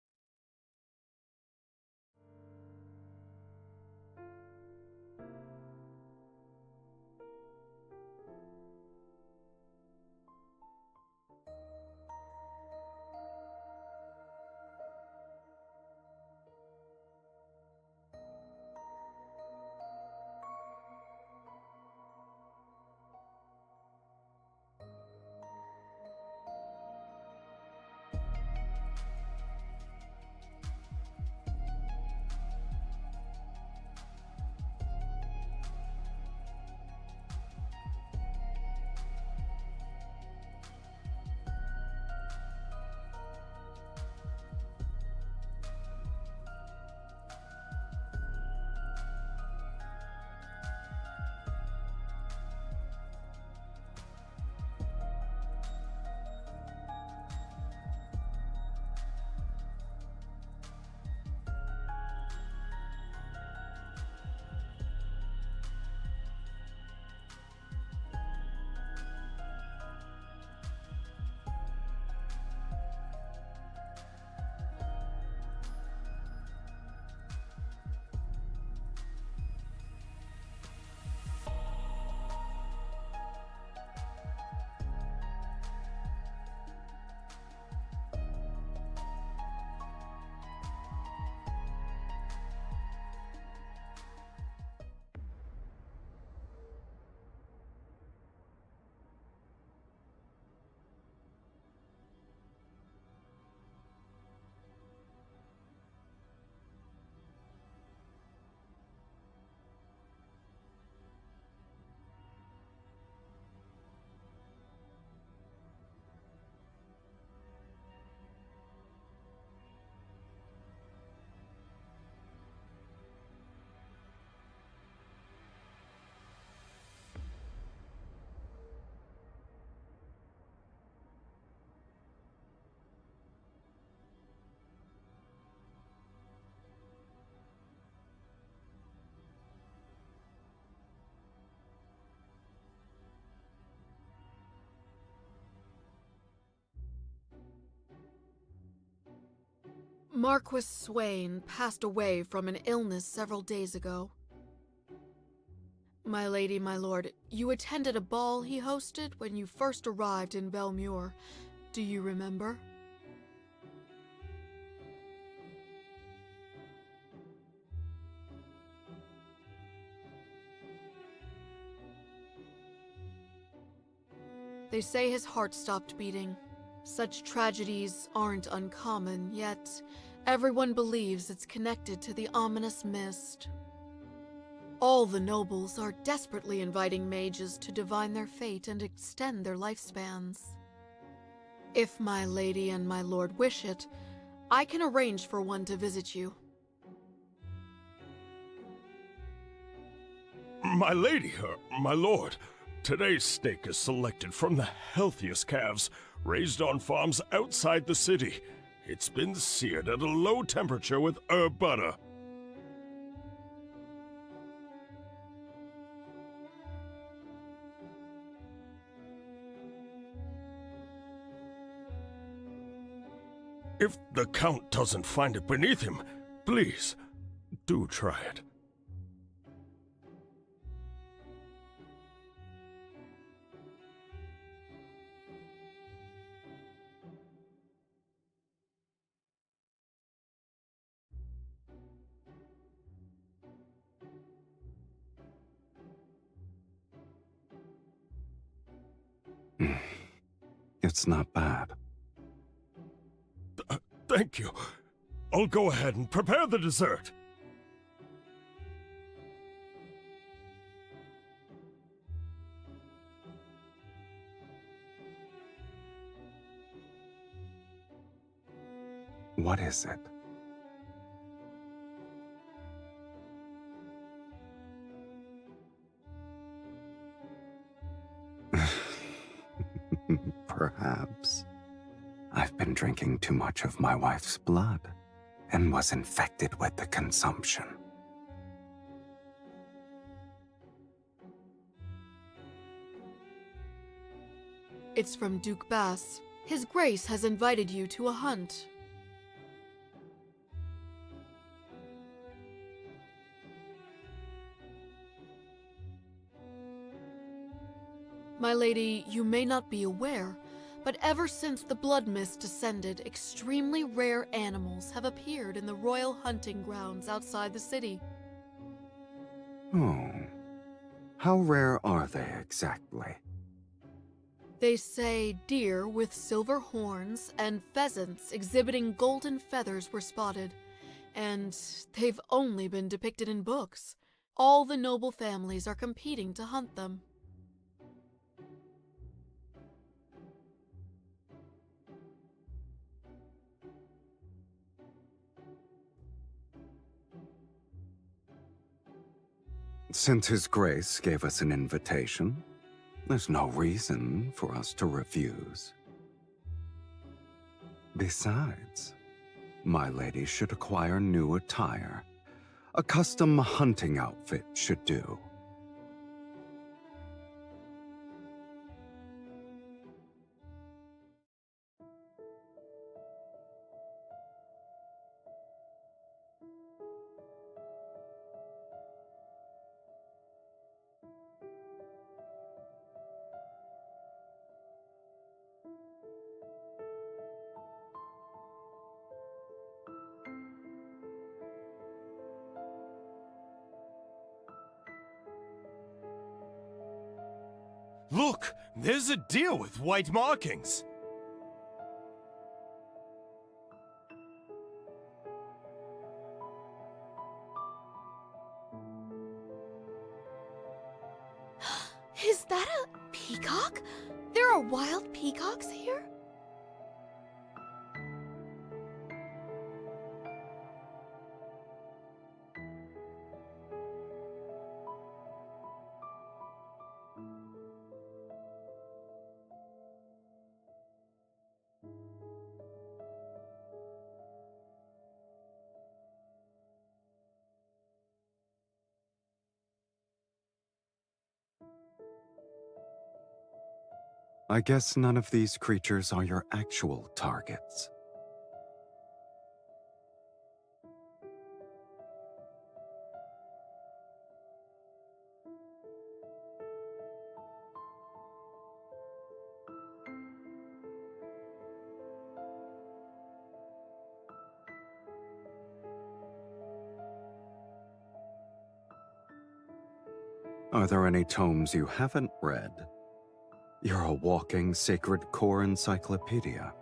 Marquis Swain passed away from an illness several days ago. My lady, my lord, you attended a ball he hosted when you first arrived in Belmure. Do you remember? They say his heart stopped beating. Such tragedies aren't uncommon, yet everyone believes it's connected to the ominous mist. All the nobles are desperately inviting mages to divine their fate and extend their lifespans. If my lady and my lord wish it, I can arrange for one to visit you. My lady, my lord, today's steak is selected from the healthiest calves raised on farms outside the city. It's been seared at a low temperature with herb butter. If the Count doesn't find it beneath him, please, do try it. It's not bad. Thank you. I'll go ahead and prepare the dessert. What is it? Perhaps. I've been drinking too much of my wife's blood and was infected with the consumption. It's from Duke Bass. His Grace has invited you to a hunt. My lady, you may not be aware, but ever since the blood mist descended, extremely rare animals have appeared in the royal hunting grounds outside the city. Oh. How rare are they exactly? They say deer with silver horns and pheasants exhibiting golden feathers were spotted, and they've only been depicted in books. All the noble families are competing to hunt them. Since His Grace gave us an invitation, there's no reason for us to refuse. Besides, my lady should acquire new attire. A custom hunting outfit should do. Look, there's a deer with white markings. Is that a peacock? There are wild peacocks here? I guess none of these creatures are your actual targets. Are there any tomes you haven't read? You're a walking sacred core encyclopedia.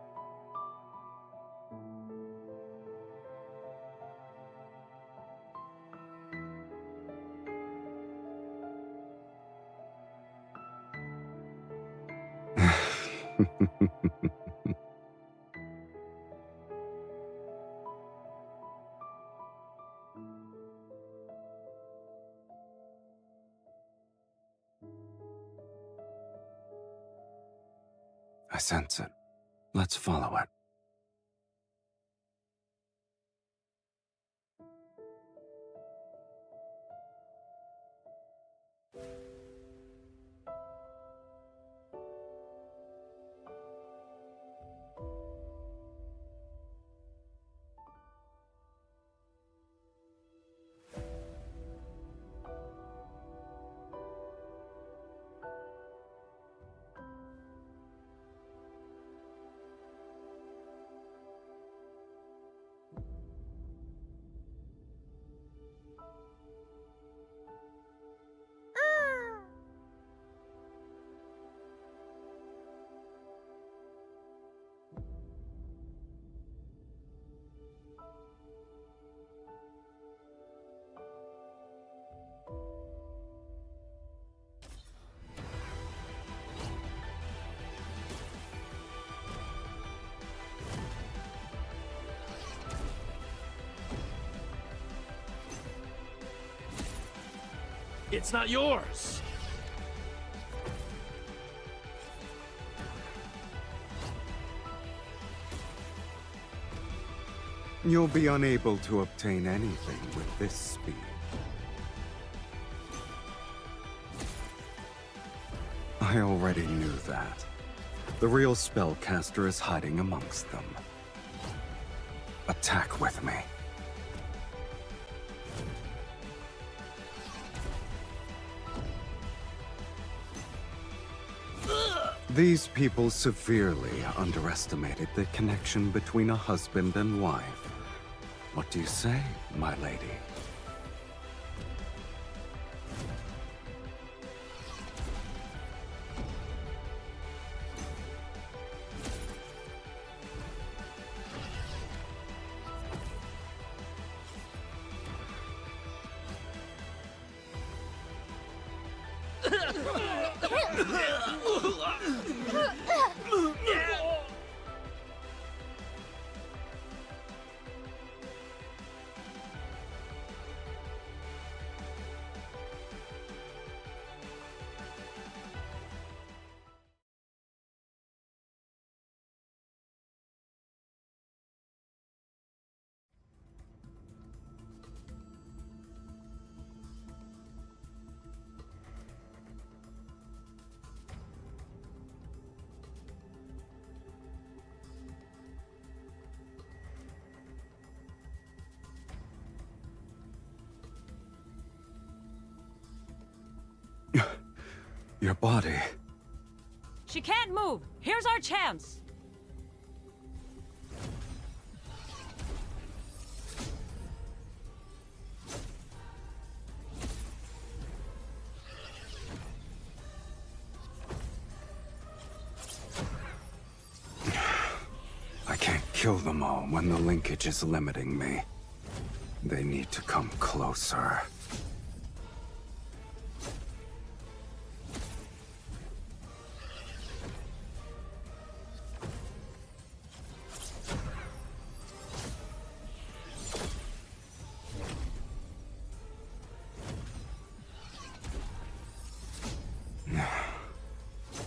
I sense it. Let's follow it. It's not yours! You'll be unable to obtain anything with this speed. I already knew that. The real spellcaster is hiding amongst them. Attack with me. These people severely underestimated the connection between a husband and wife. What do you say, my lady? Your body. She can't move. Here's our chance. I can't kill them all when the linkage is limiting me. They need to come closer.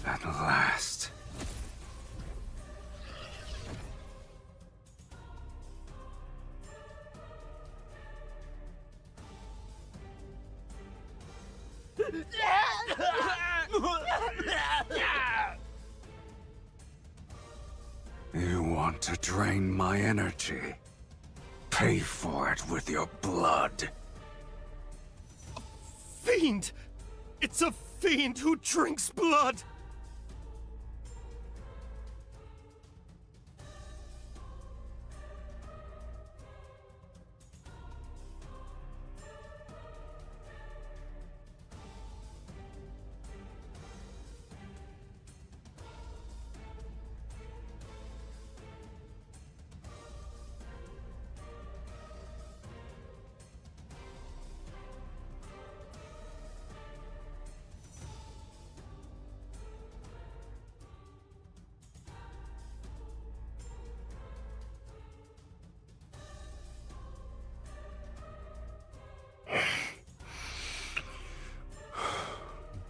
At last. You want to drain my energy? Pay for it with your blood. Fiend! It's a fiend who drinks blood!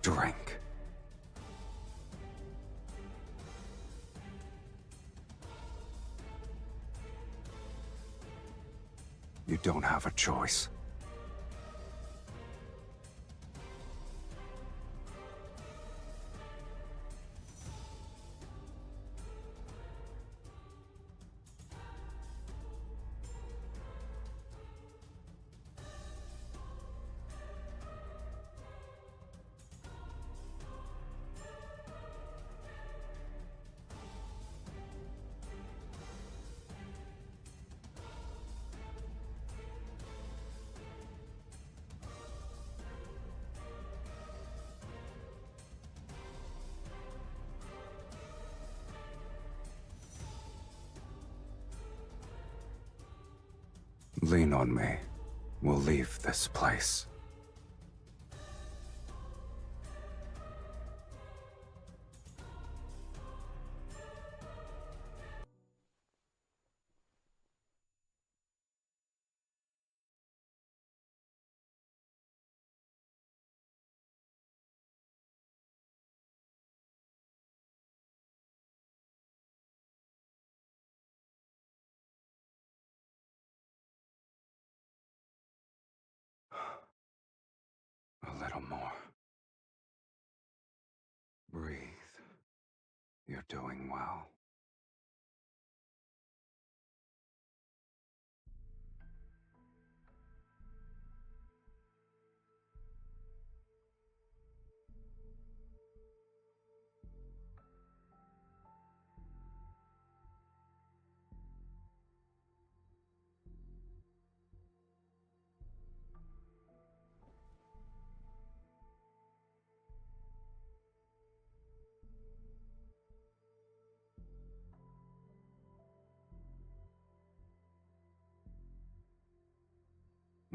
Drink. You don't have a choice. Lean on me. We'll leave this place. A little more. Breathe. You're doing well.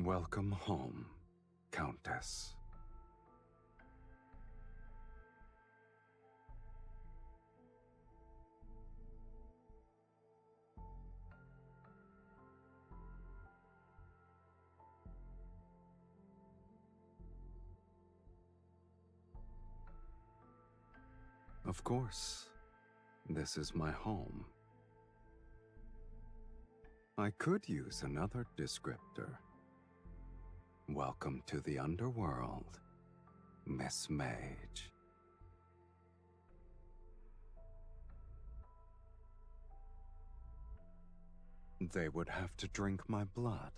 Welcome home, Countess. Of course, this is my home. I could use another descriptor. Welcome to the underworld, Miss Mage. They would have to drink my blood.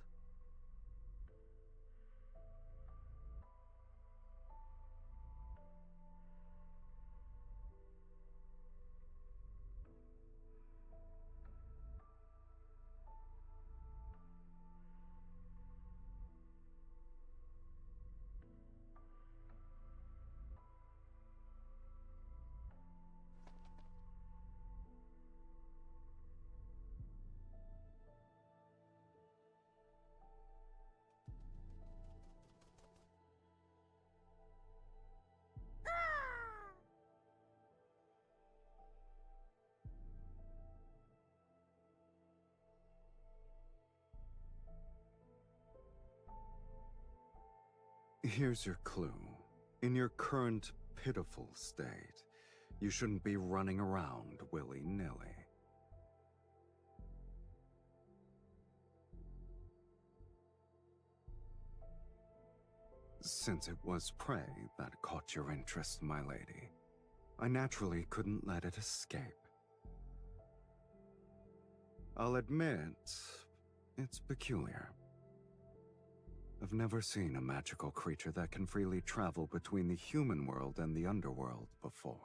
Here's your clue. In your current pitiful state, you shouldn't be running around willy-nilly. Since it was prey that caught your interest, my lady, I naturally couldn't let it escape. I'll admit, it's peculiar. I've never seen a magical creature that can freely travel between the human world and the underworld before.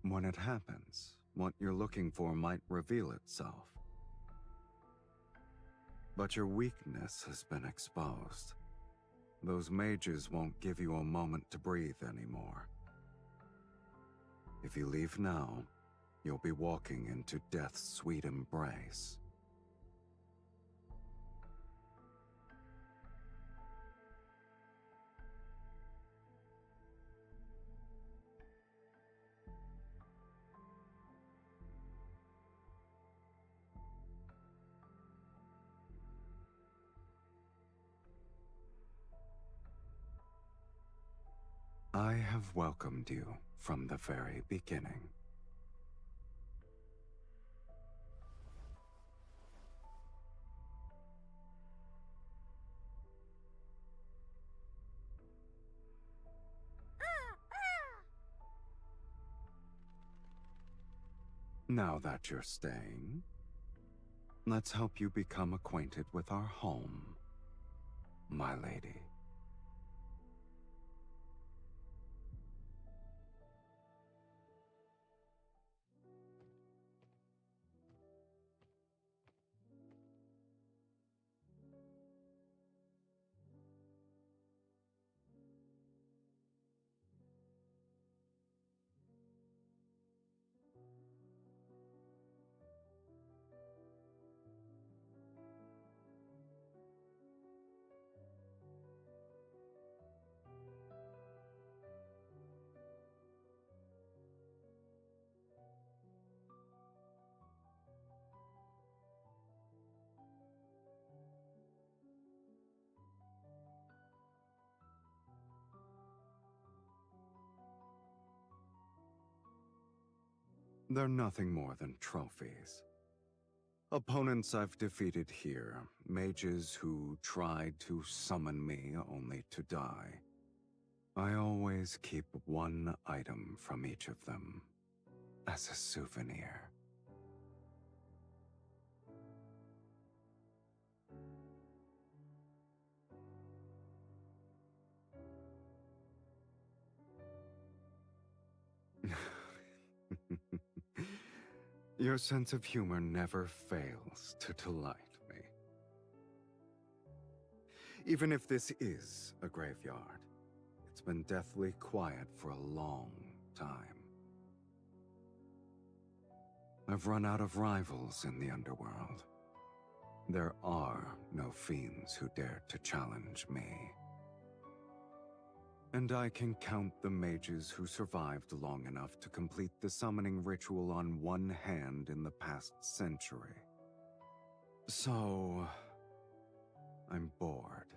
When it happens, what you're looking for might reveal itself. But your weakness has been exposed. Those mages won't give you a moment to breathe anymore. If you leave now, you'll be walking into death's sweet embrace. I have welcomed you from the very beginning. Now that you're staying, let's help you become acquainted with our home, my lady. They're nothing more than trophies. Opponents I've defeated here, mages who tried to summon me only to die. I always keep one item from each of them as a souvenir. Your sense of humor never fails to delight me. Even if this is a graveyard, it's been deathly quiet for a long time. I've run out of rivals in the underworld. There are no fiends who dare to challenge me. And I can count the mages who survived long enough to complete the summoning ritual on one hand in the past century. So, I'm bored.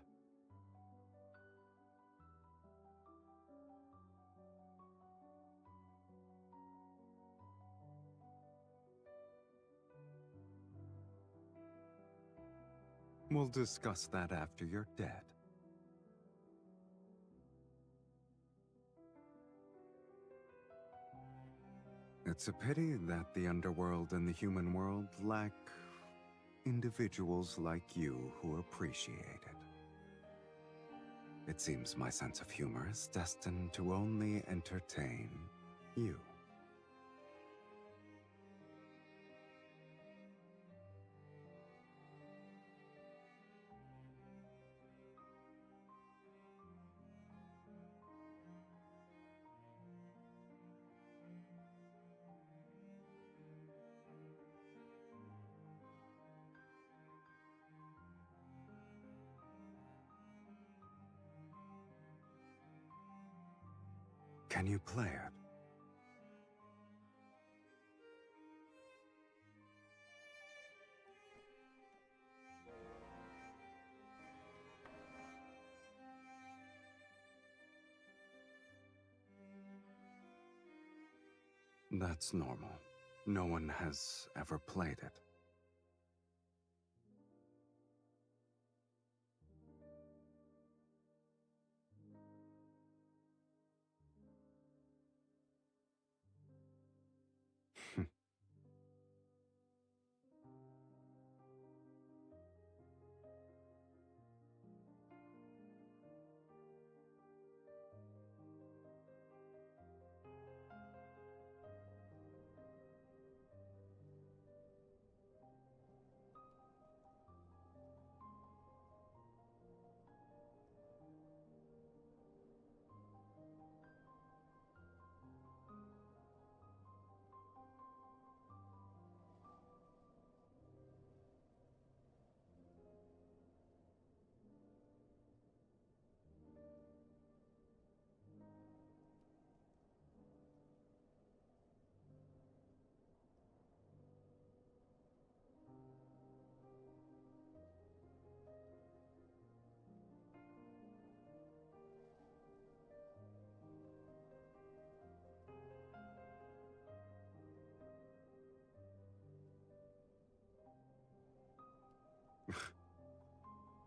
We'll discuss that after you're dead. It's a pity that the underworld and the human world lack individuals like you who appreciate it. It seems my sense of humor is destined to only entertain you. Can you play it? That's normal. No one has ever played it.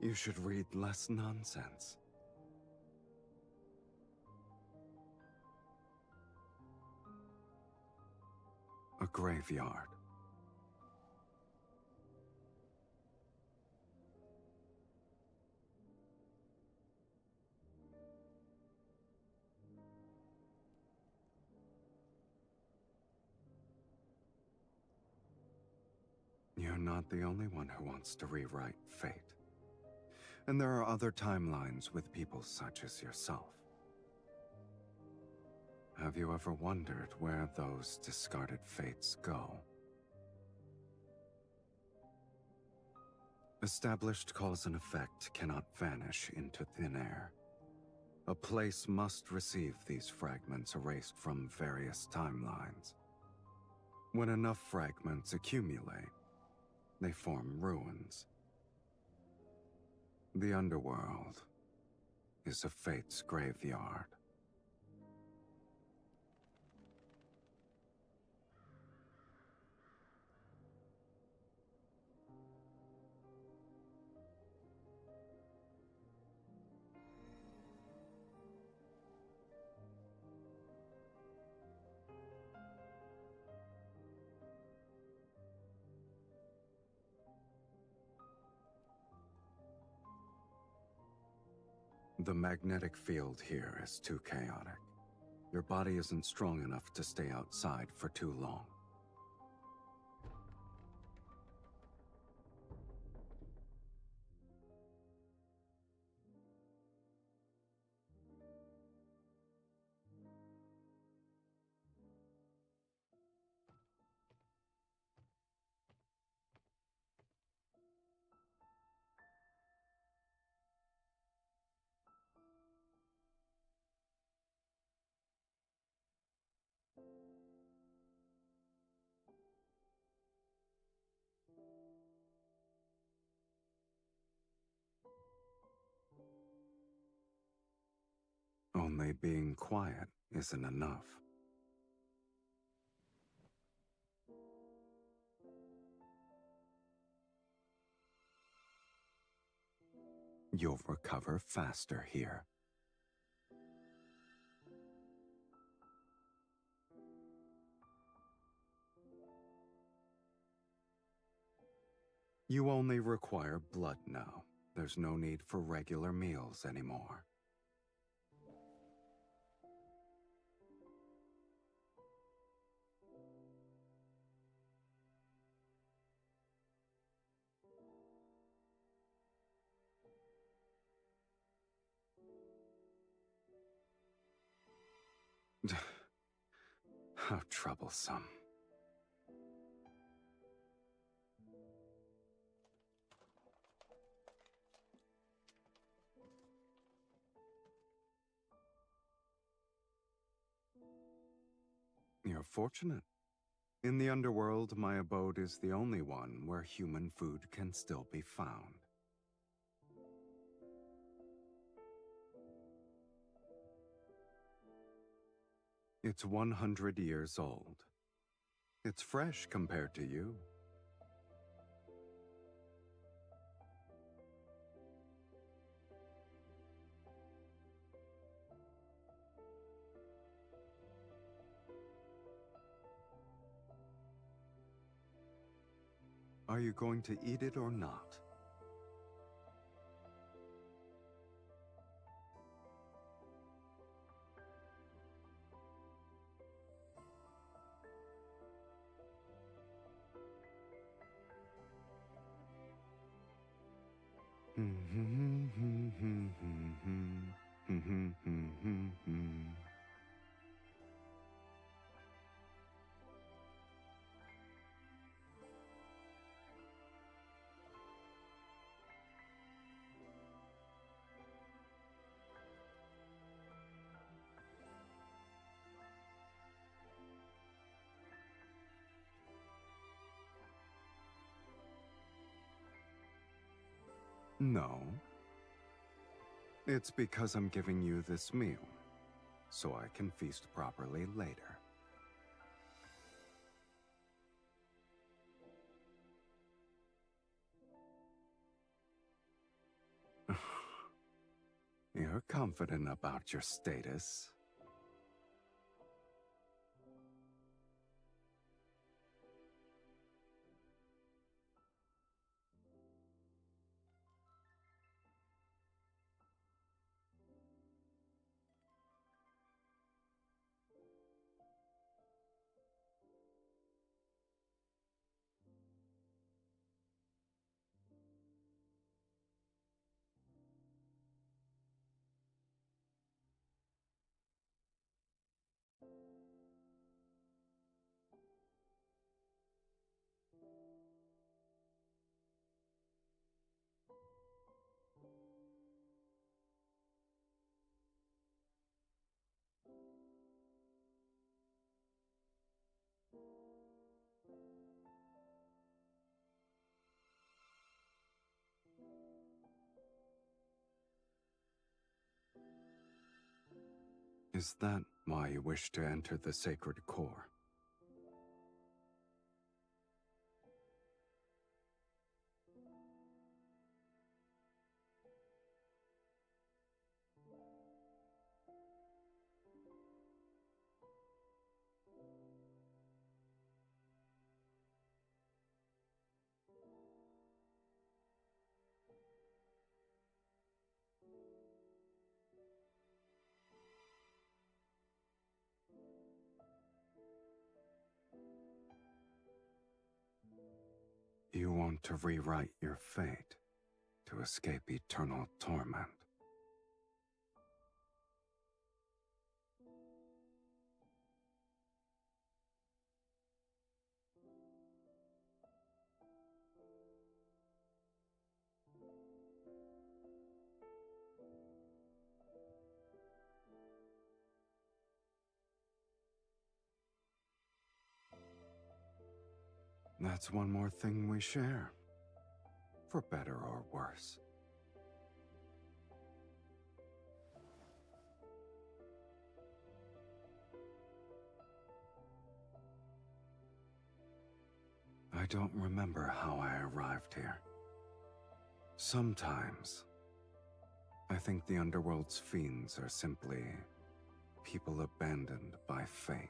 You should read less nonsense. A graveyard. You're not the only one who wants to rewrite fate. And there are other timelines with people such as yourself. Have you ever wondered where those discarded fates go? Established cause and effect cannot vanish into thin air. A place must receive these fragments erased from various timelines. When enough fragments accumulate, they form ruins. The underworld is a fate's graveyard. The magnetic field here is too chaotic. Your body isn't strong enough to stay outside for too long. Only being quiet isn't enough. You'll recover faster here. You only require blood now. There's no need for regular meals anymore. How troublesome. You're fortunate. In the underworld, my abode is the only one where human food can still be found. It's 100 years old. It's fresh compared to you. Are you going to eat it or not? No. It's because I'm giving you this meal, so I can feast properly later. You're confident about your status. Is that why you wish to enter the sacred core? You want to rewrite your fate to escape eternal torment. That's one more thing we share, for better or worse. I don't remember how I arrived here. Sometimes, I think the Underworld's fiends are simply people abandoned by fate.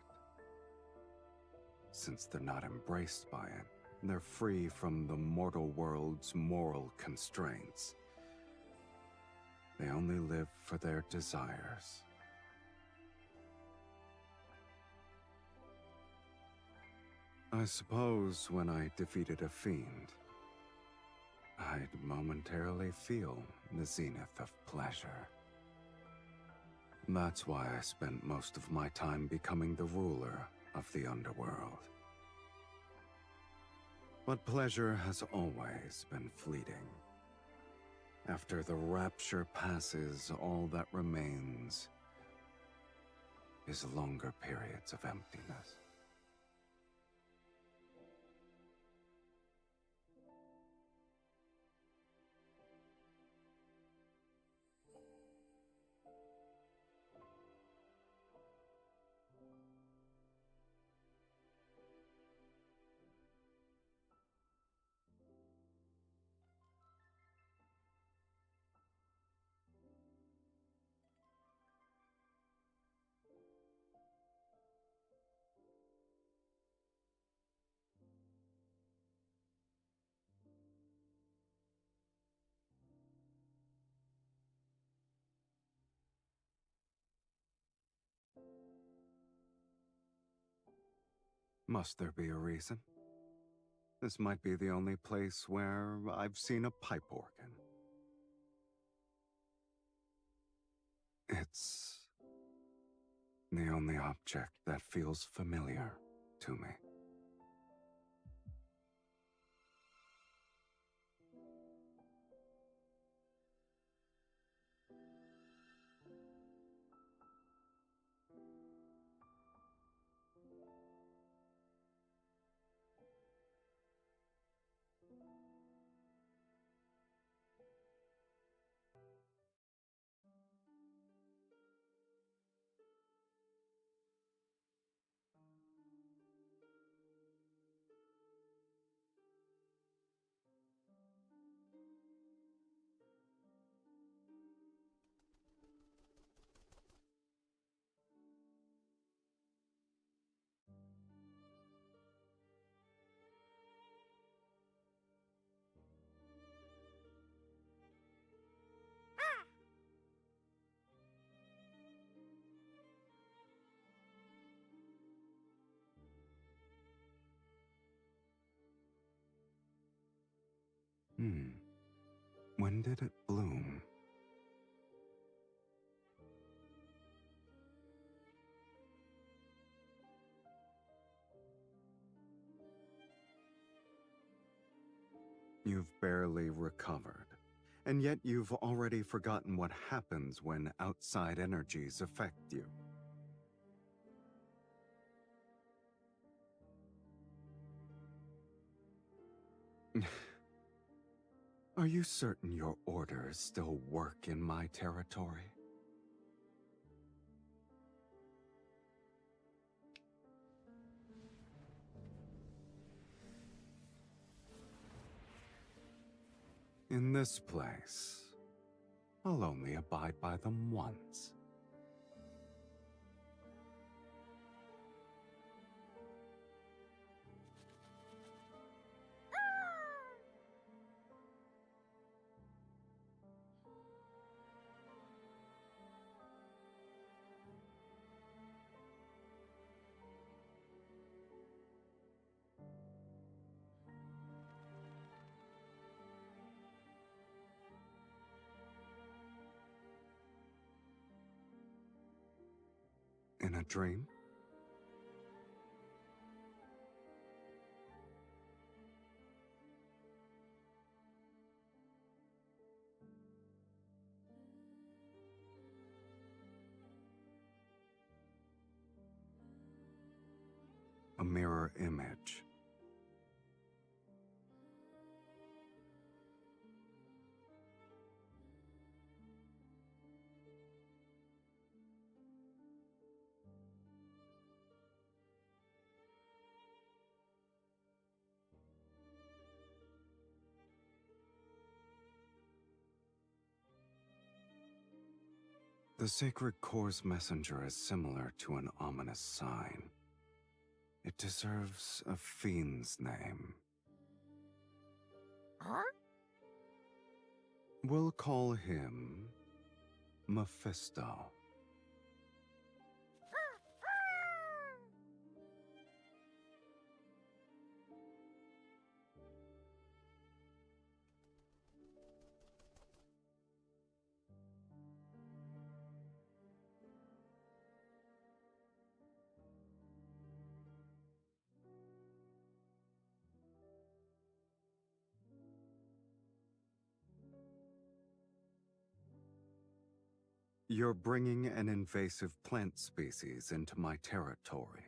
Since they're not embraced by it, they're free from the mortal world's moral constraints. They only live for their desires. I suppose when I defeated a fiend, I'd momentarily feel the zenith of pleasure. That's why I spent most of my time becoming the ruler of the Underworld. But pleasure has always been fleeting. After the rapture passes, all that remains is longer periods of emptiness. Must there be a reason? This might be the only place where I've seen a pipe organ. It's the only object that feels familiar to me. When did it bloom? You've barely recovered, and yet you've already forgotten what happens when outside energies affect you. Are you certain your orders still work in my territory? In this place, I'll only abide by them once. In a dream? A mirror image. The sacred core's messenger is similar to an ominous sign. It deserves a fiend's name. Huh? We'll call him Mephisto. You're bringing an invasive plant species into my territory.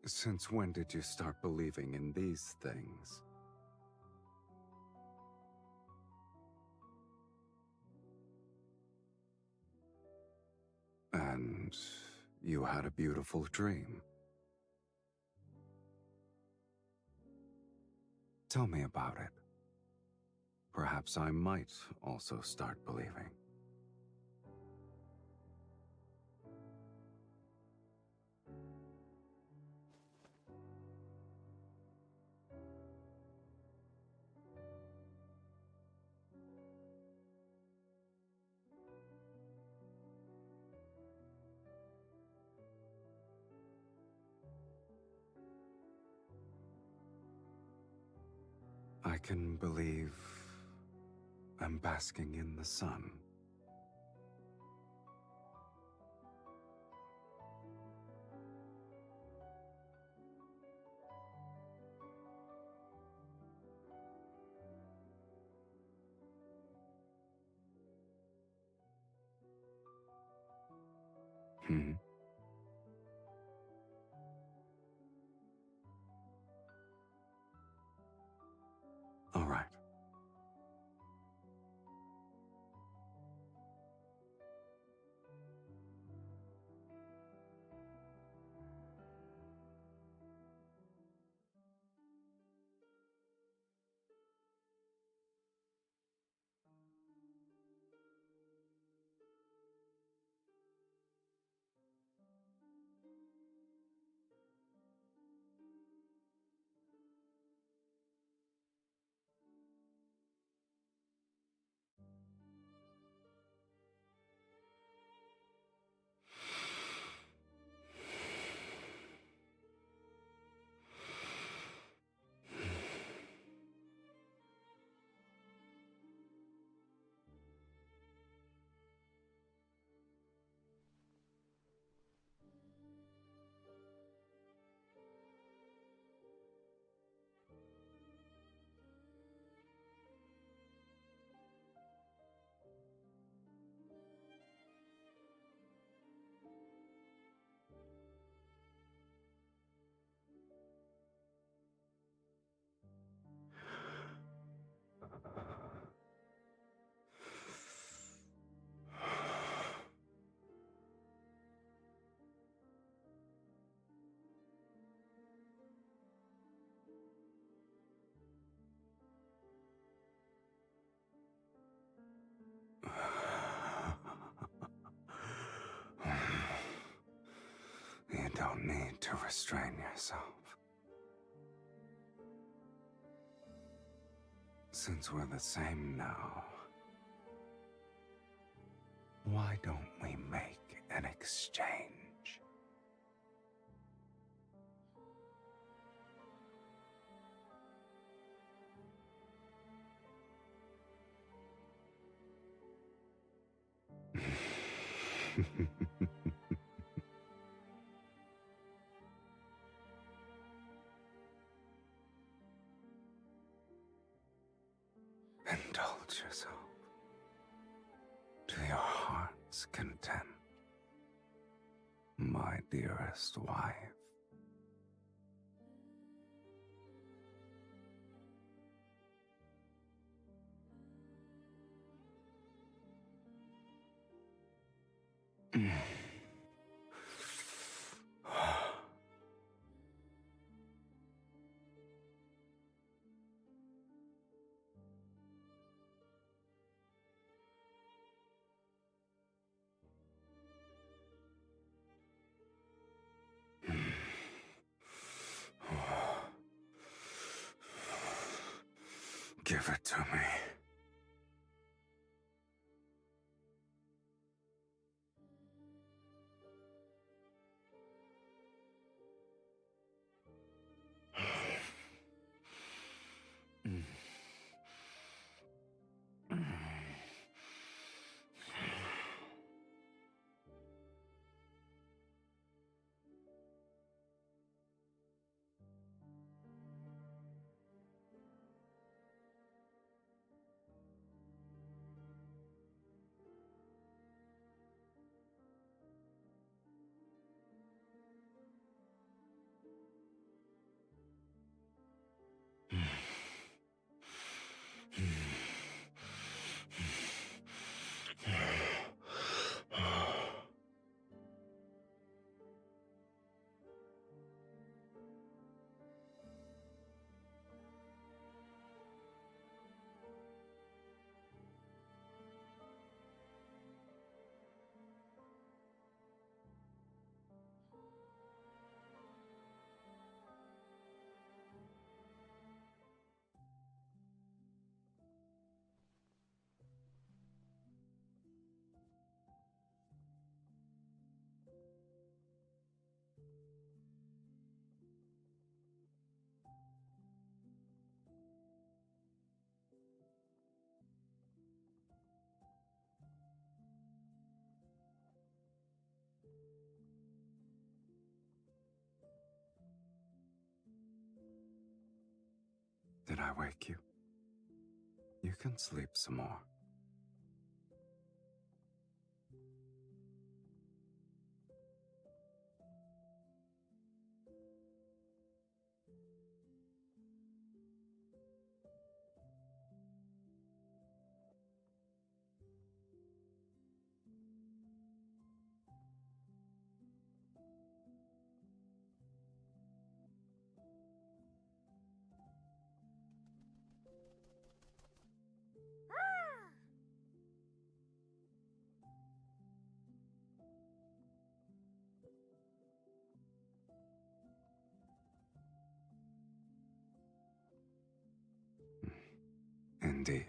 Since when did you start believing in these things? And you had a beautiful dream. Tell me about it. Perhaps I might also start believing. I can believe I'm basking in the sun. Hmm? All right. to restrain yourself. Since we're the same now, why don't we make an exchange? Indulge yourself to your heart's content, my dearest wife. Give it to me. Did I wake you? You can sleep some more. Indeed.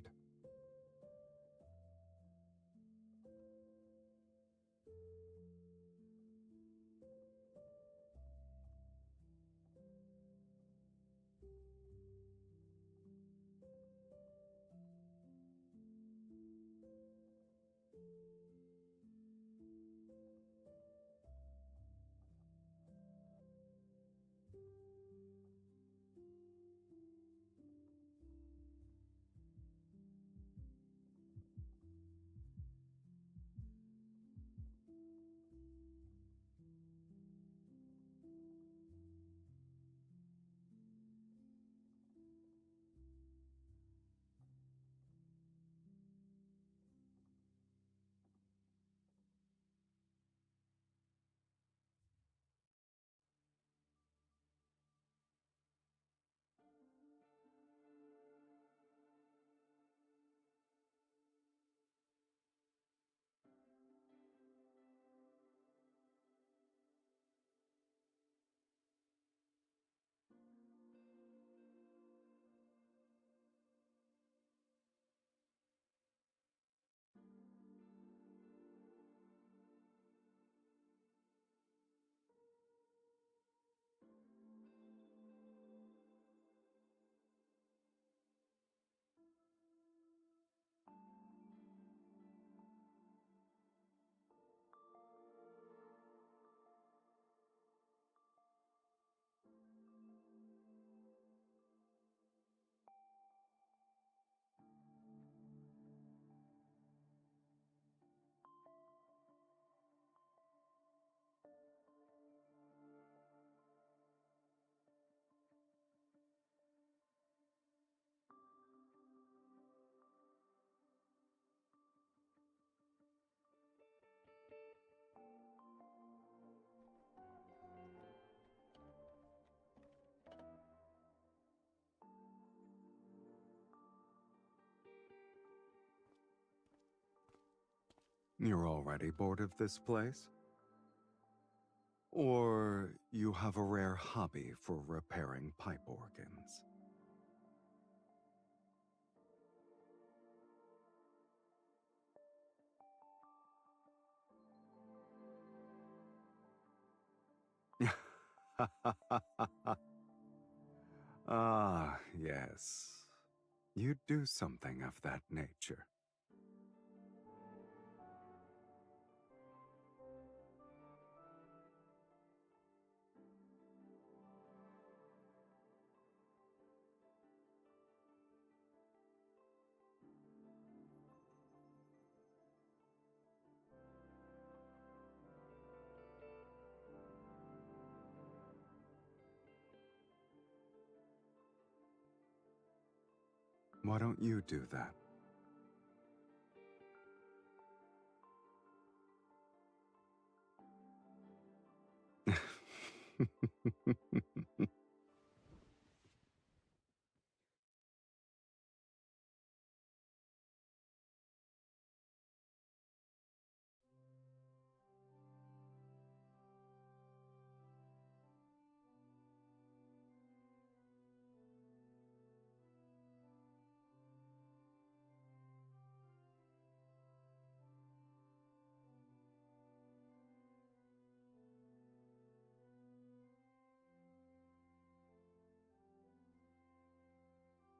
You're already bored of this place? Or you have a rare hobby for repairing pipe organs? Ah, yes. You do something of that nature. Why don't you do that?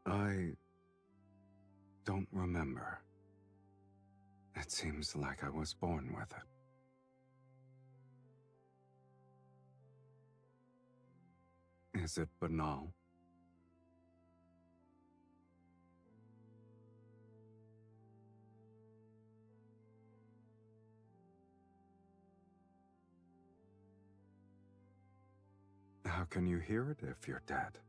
I don't remember. It seems like I was born with it. Is it banal? How can you hear it if you're dead?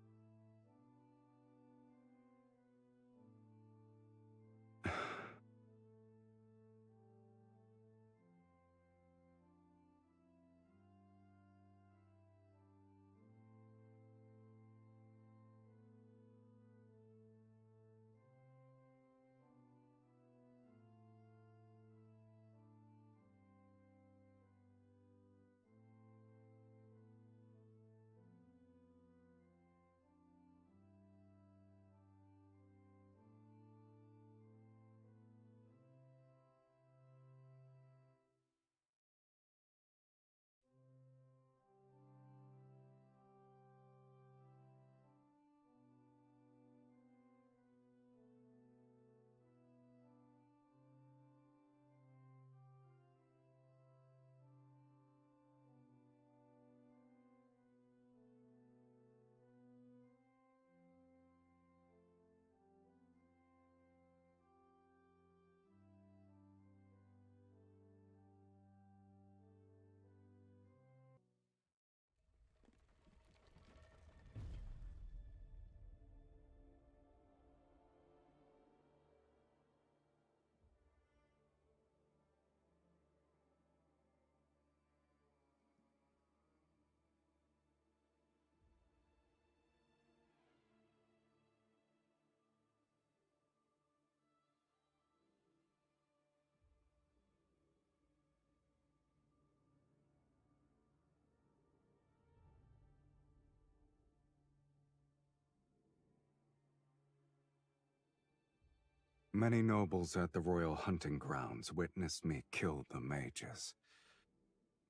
Many nobles at the royal hunting grounds witnessed me kill the mages.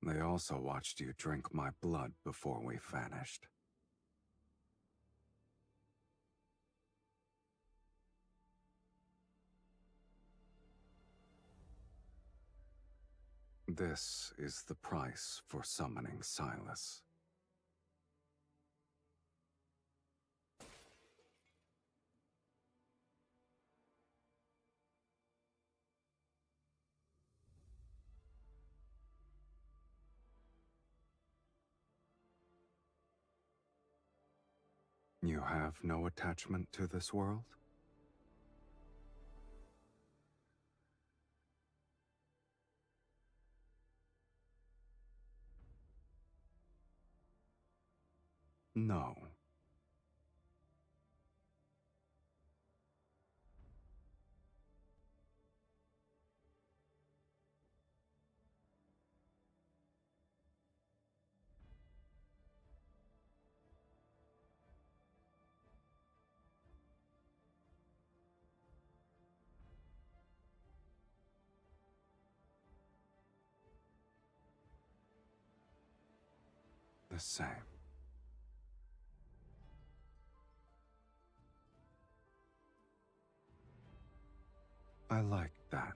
They also watched you drink my blood before we vanished. This is the price for summoning Sylus. You have no attachment to this world? No. the same. I like that.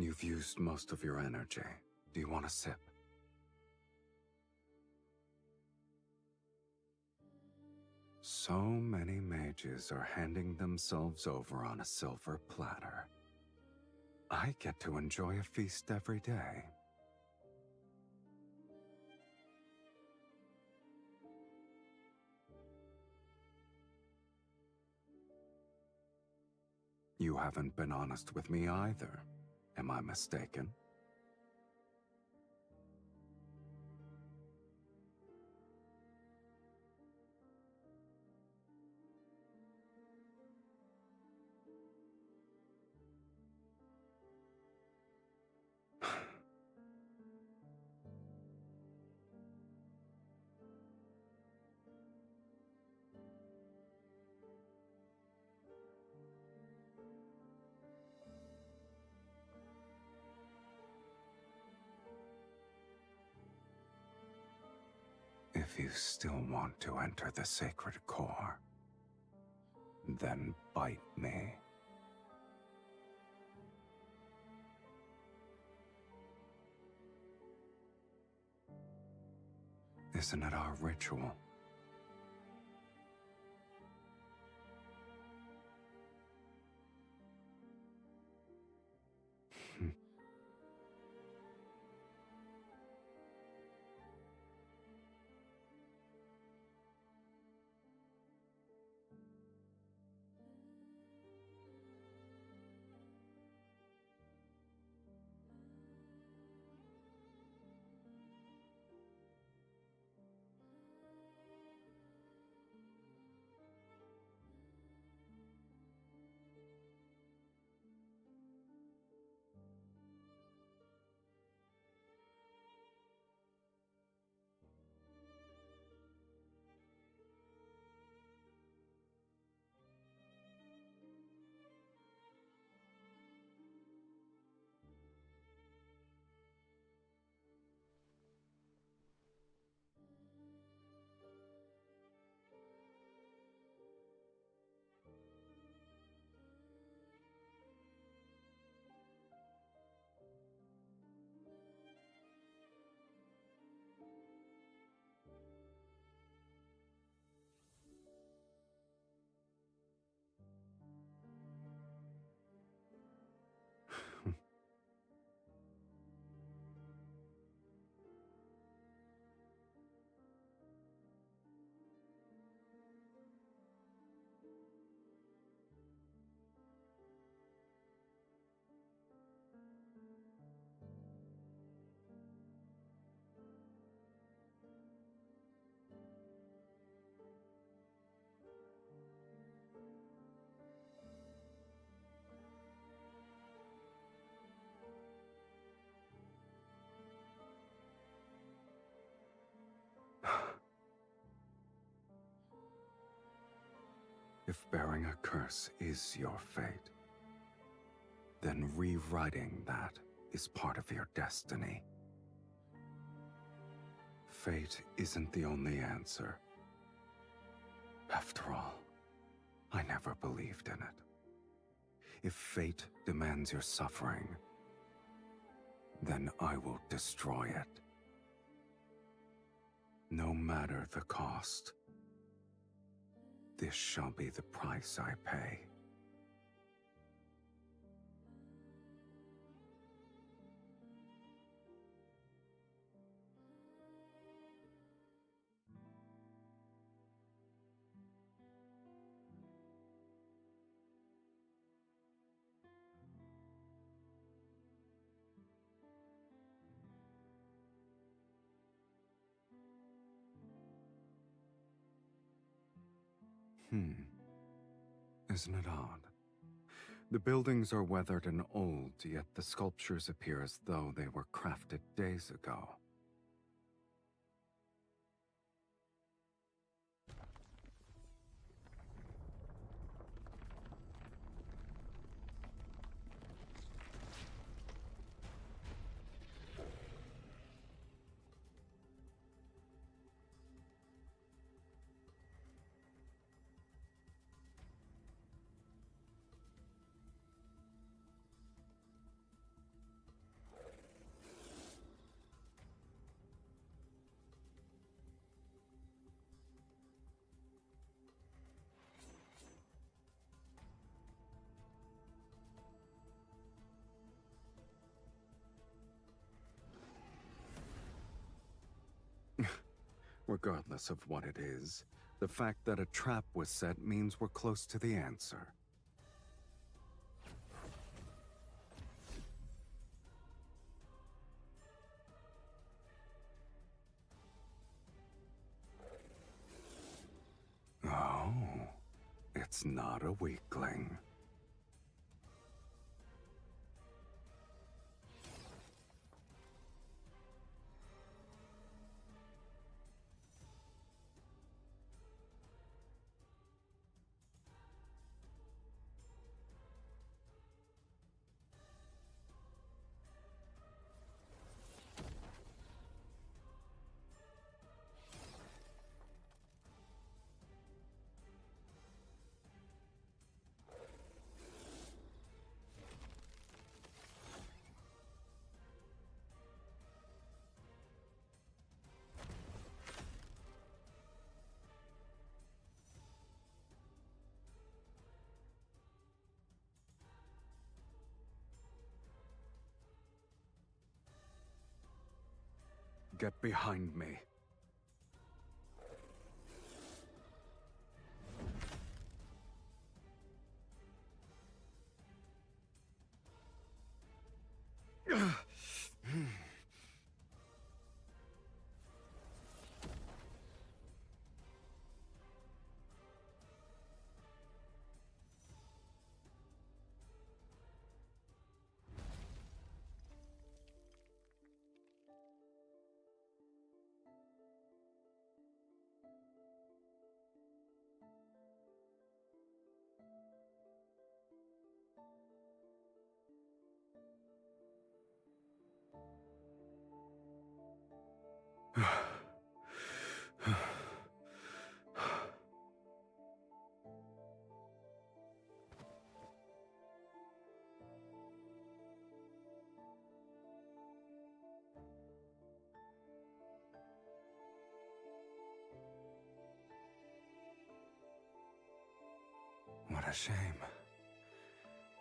You've used most of your energy. Do you want a sip? So many mages are handing themselves over on a silver platter. I get to enjoy a feast every day. You haven't been honest with me either. Am I mistaken? If you still want to enter the sacred core, then bite me. Isn't it our ritual? If bearing a curse is your fate, then rewriting that is part of your destiny. Fate isn't the only answer. After all, I never believed in it. If fate demands your suffering, then I will destroy it. No matter the cost. This shall be the price I pay. Isn't it odd? The buildings are weathered and old, yet the sculptures appear as though they were crafted days ago. Regardless of what it is, the fact that a trap was set means we're close to the answer. Oh, it's not a weakling. Get behind me. What a shame.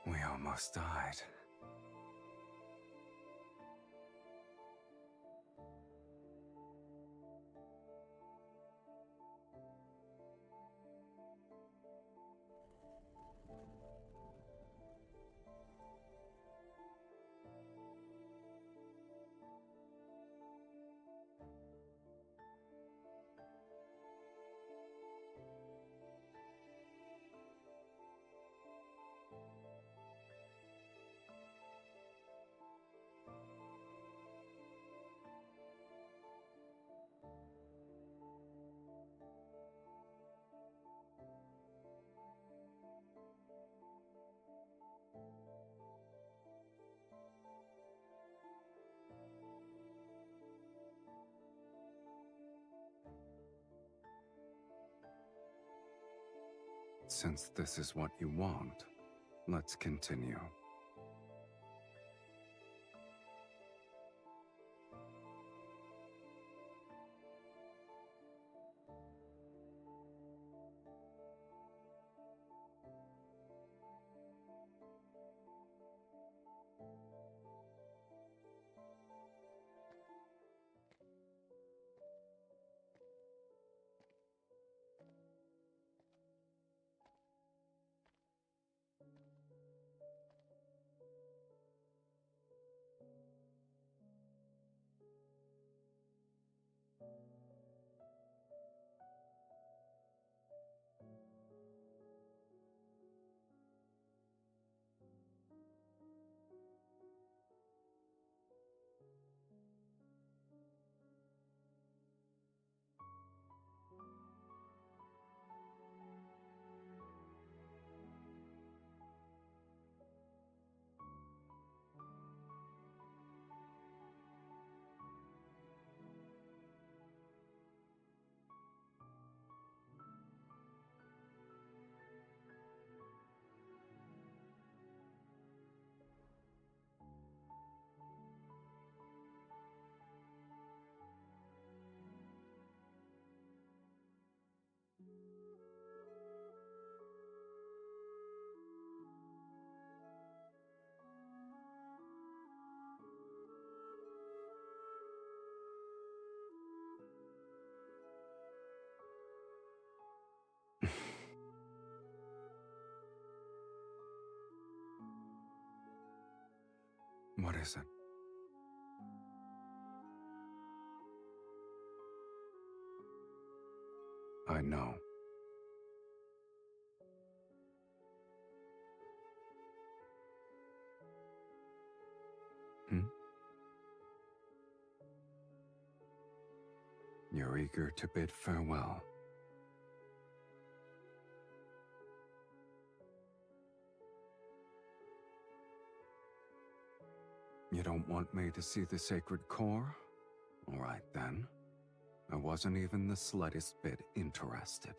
We almost died. Since this is what you want, let's continue. What is it? I know. You're eager to bid farewell. You don't want me to see the sacred core? All right, then. I wasn't even the slightest bit interested.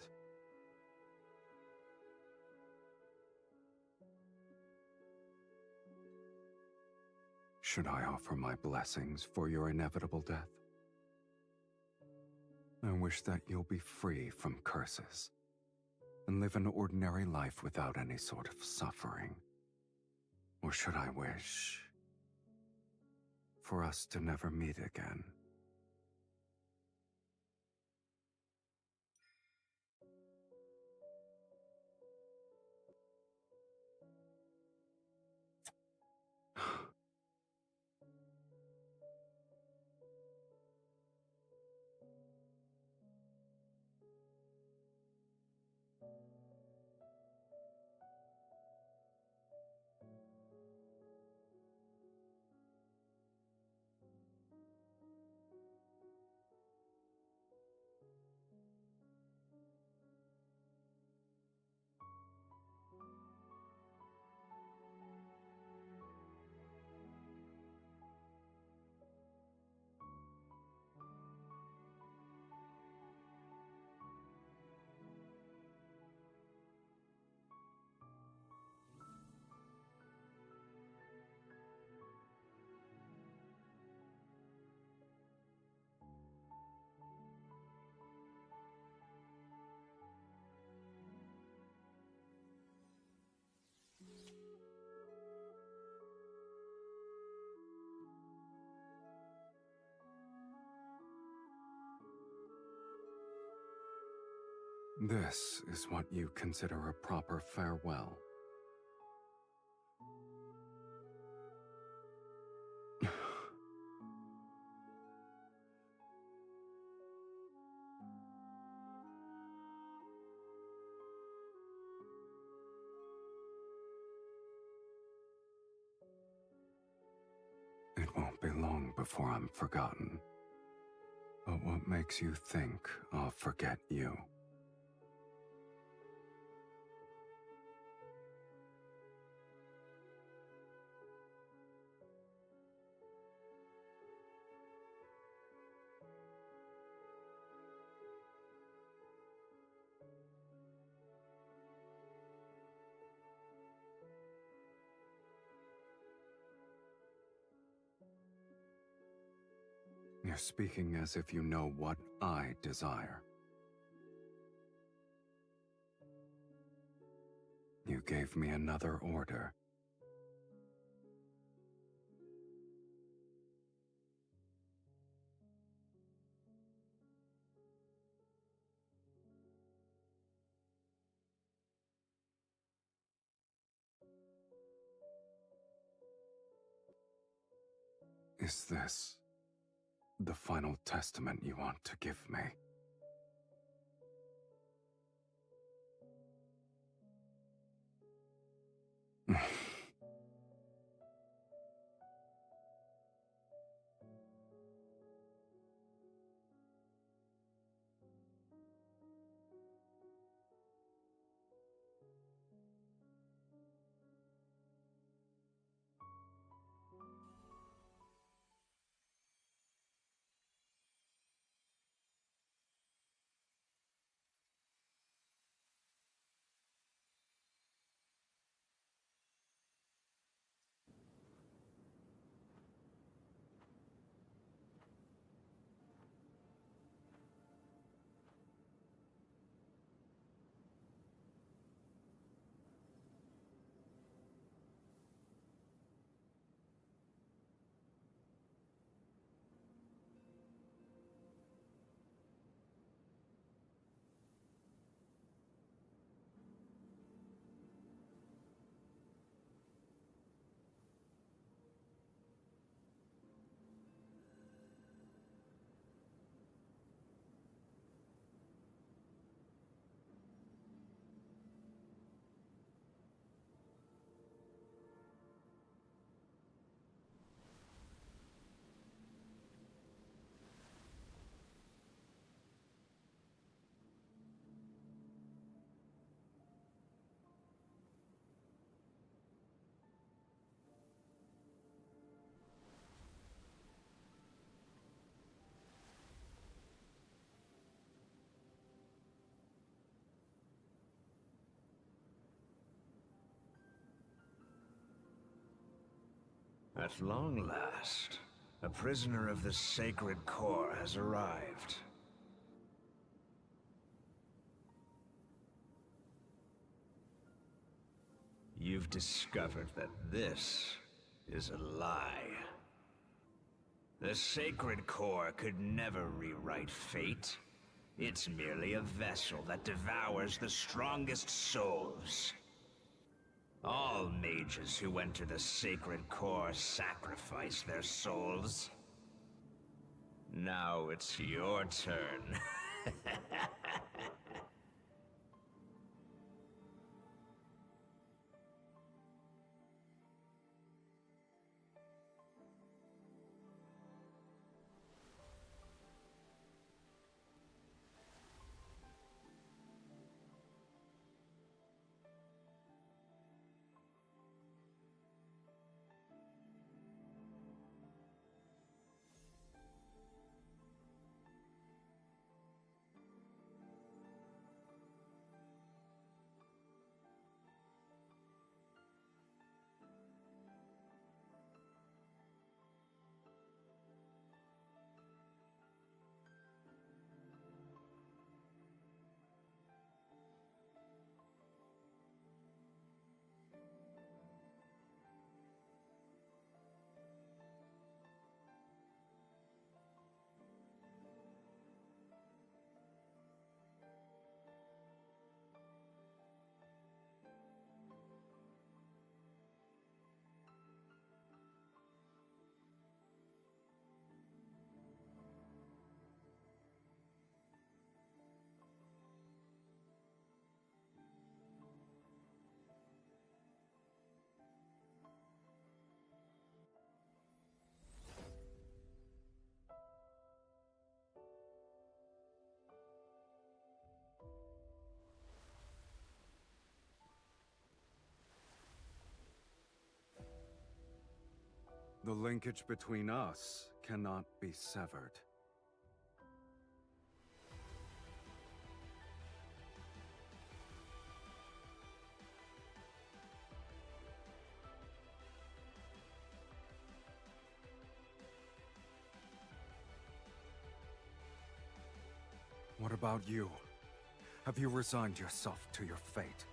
Should I offer my blessings for your inevitable death? I wish that you'll be free from curses and live an ordinary life without any sort of suffering. Or should I wish for us to never meet again? This is what you consider a proper farewell. It won't be long before I'm forgotten. But what makes you think I'll forget you? You're speaking as if you know what I desire. You gave me another order. Is this the final testament you want to give me? At long last, a prisoner of the Sacred Core has arrived. You've discovered that this is a lie. The Sacred Core could never rewrite fate. It's merely a vessel that devours the strongest souls. All mages who enter the Sacred Core sacrifice their souls. Now it's your turn. The linkage between us cannot be severed. What about you? Have you resigned yourself to your fate?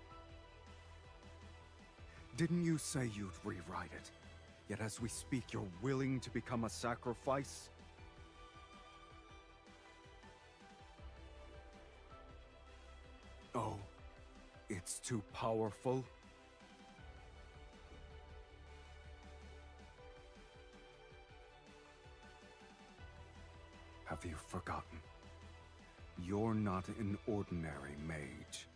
Didn't you say you'd rewrite it? Yet as we speak, you're willing to become a sacrifice? Oh, it's too powerful? Have you forgotten? You're not an ordinary mage.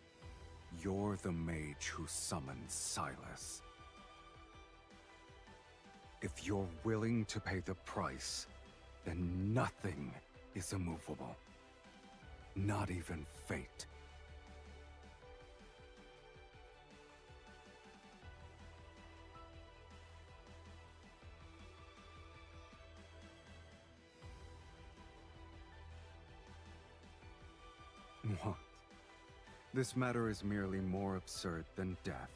You're the mage who summoned Sylus. If you're willing to pay the price, then nothing is immovable. Not even fate. What? This matter is merely more absurd than death.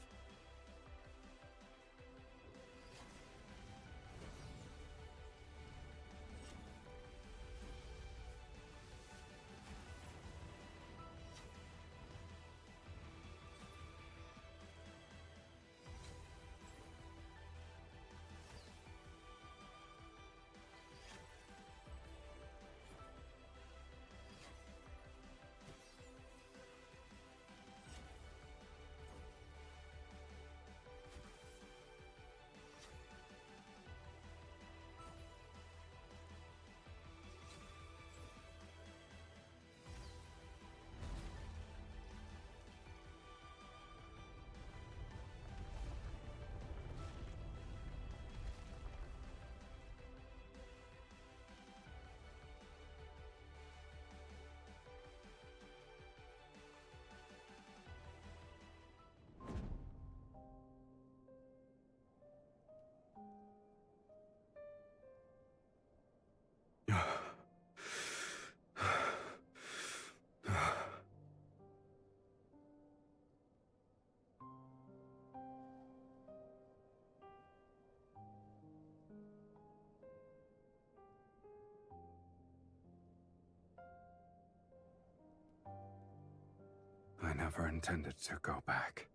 I never intended to go back.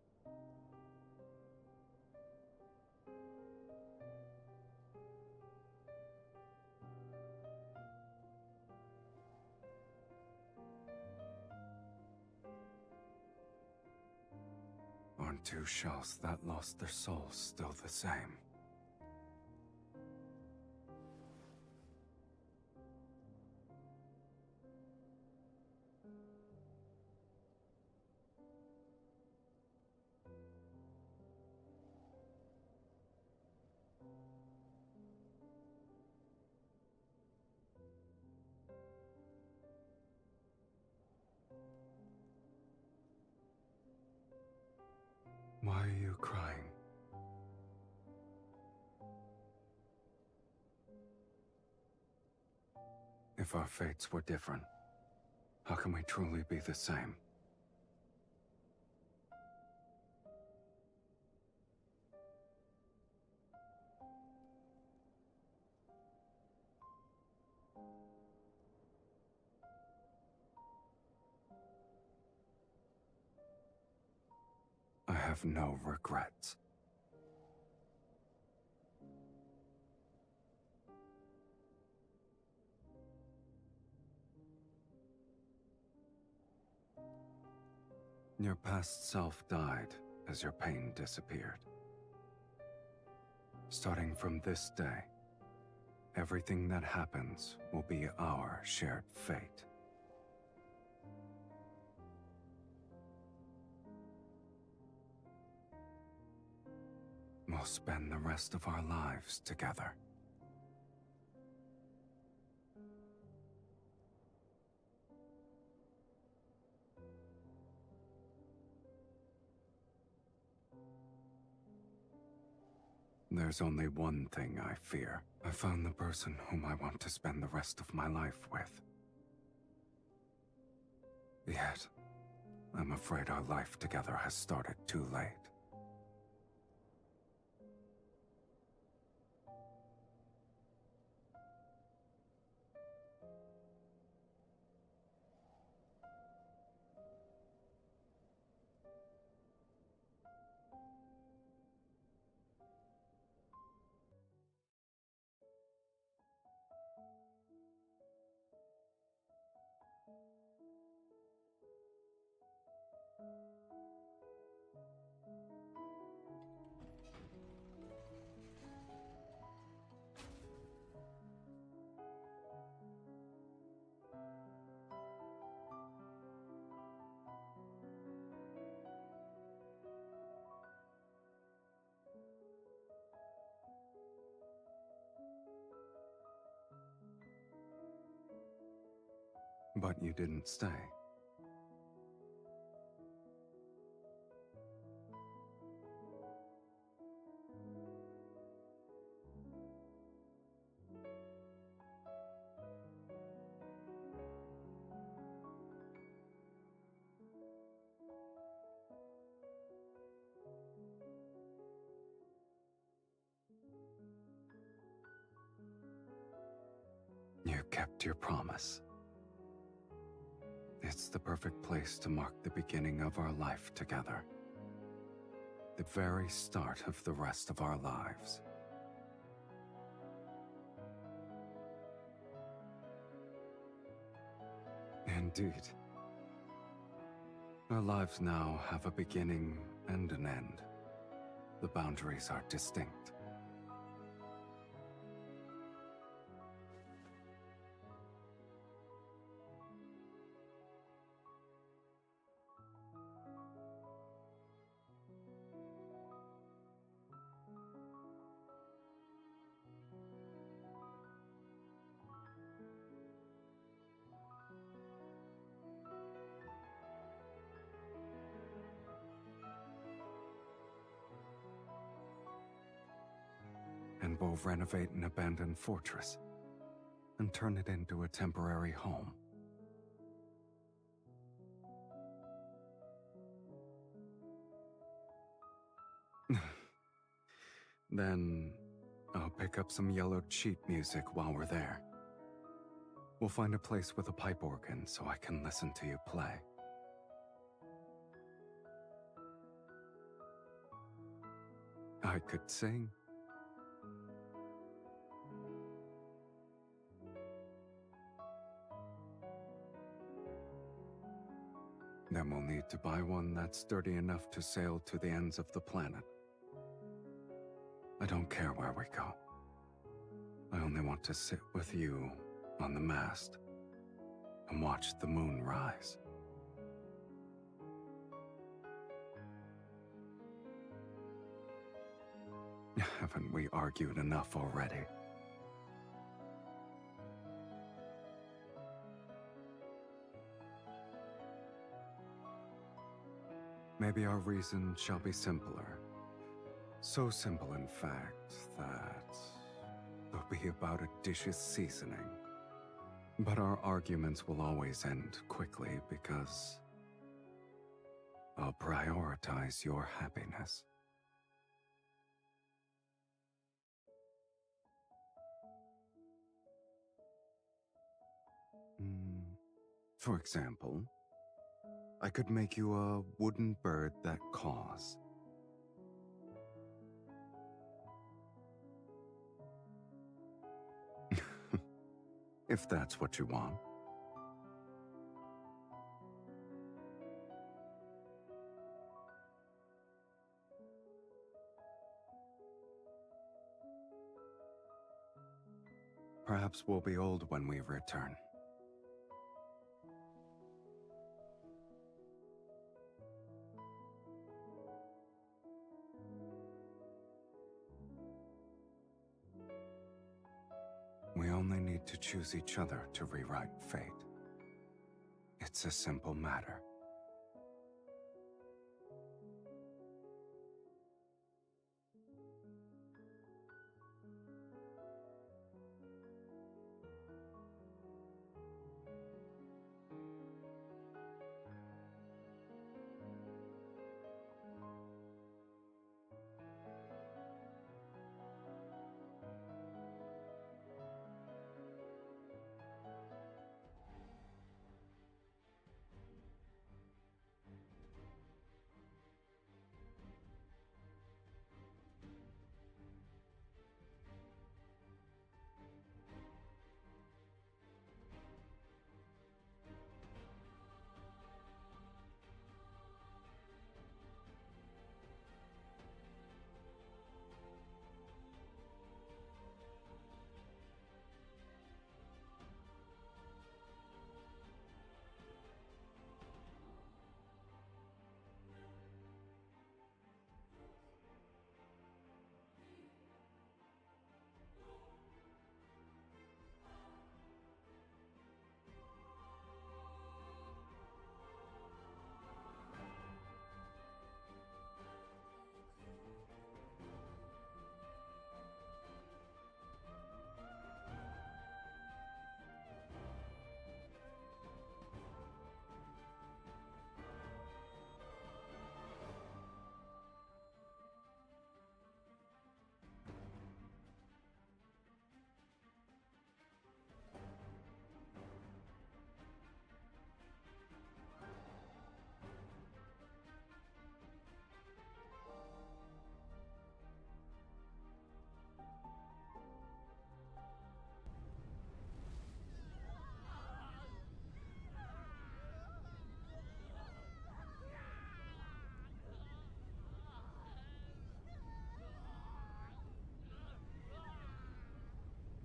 Aren't two shells that lost their souls still the same? Why are you crying? If our fates were different, how can we truly be the same? I have no regrets. Your past self died as your pain disappeared. Starting from this day, everything that happens will be our shared fate. We'll spend the rest of our lives together. There's only one thing I fear. I found the person whom I want to spend the rest of my life with. Yet, I'm afraid our life together has started too late. But you didn't stay. You kept your promise. It's the perfect place to mark the beginning of our life together. The very start of the rest of our lives. Indeed. Our lives now have a beginning and an end. The boundaries are distinct. And we'll renovate an abandoned fortress and turn it into a temporary home. Then I'll pick up some yellowed sheet music while we're there. We'll find a place with a pipe organ so I can listen to you play. I could sing. Then we'll need to buy one that's sturdy enough to sail to the ends of the planet. I don't care where we go. I only want to sit with you on the mast and watch the moon rise. Haven't we argued enough already? Maybe our reason shall be simpler. So simple, in fact, that they'll be about a dish's seasoning. But our arguments will always end quickly because I'll prioritize your happiness. For example, I could make you a wooden bird that caws. If that's what you want. Perhaps we'll be old when we return. We only need to choose each other to rewrite fate. It's a simple matter.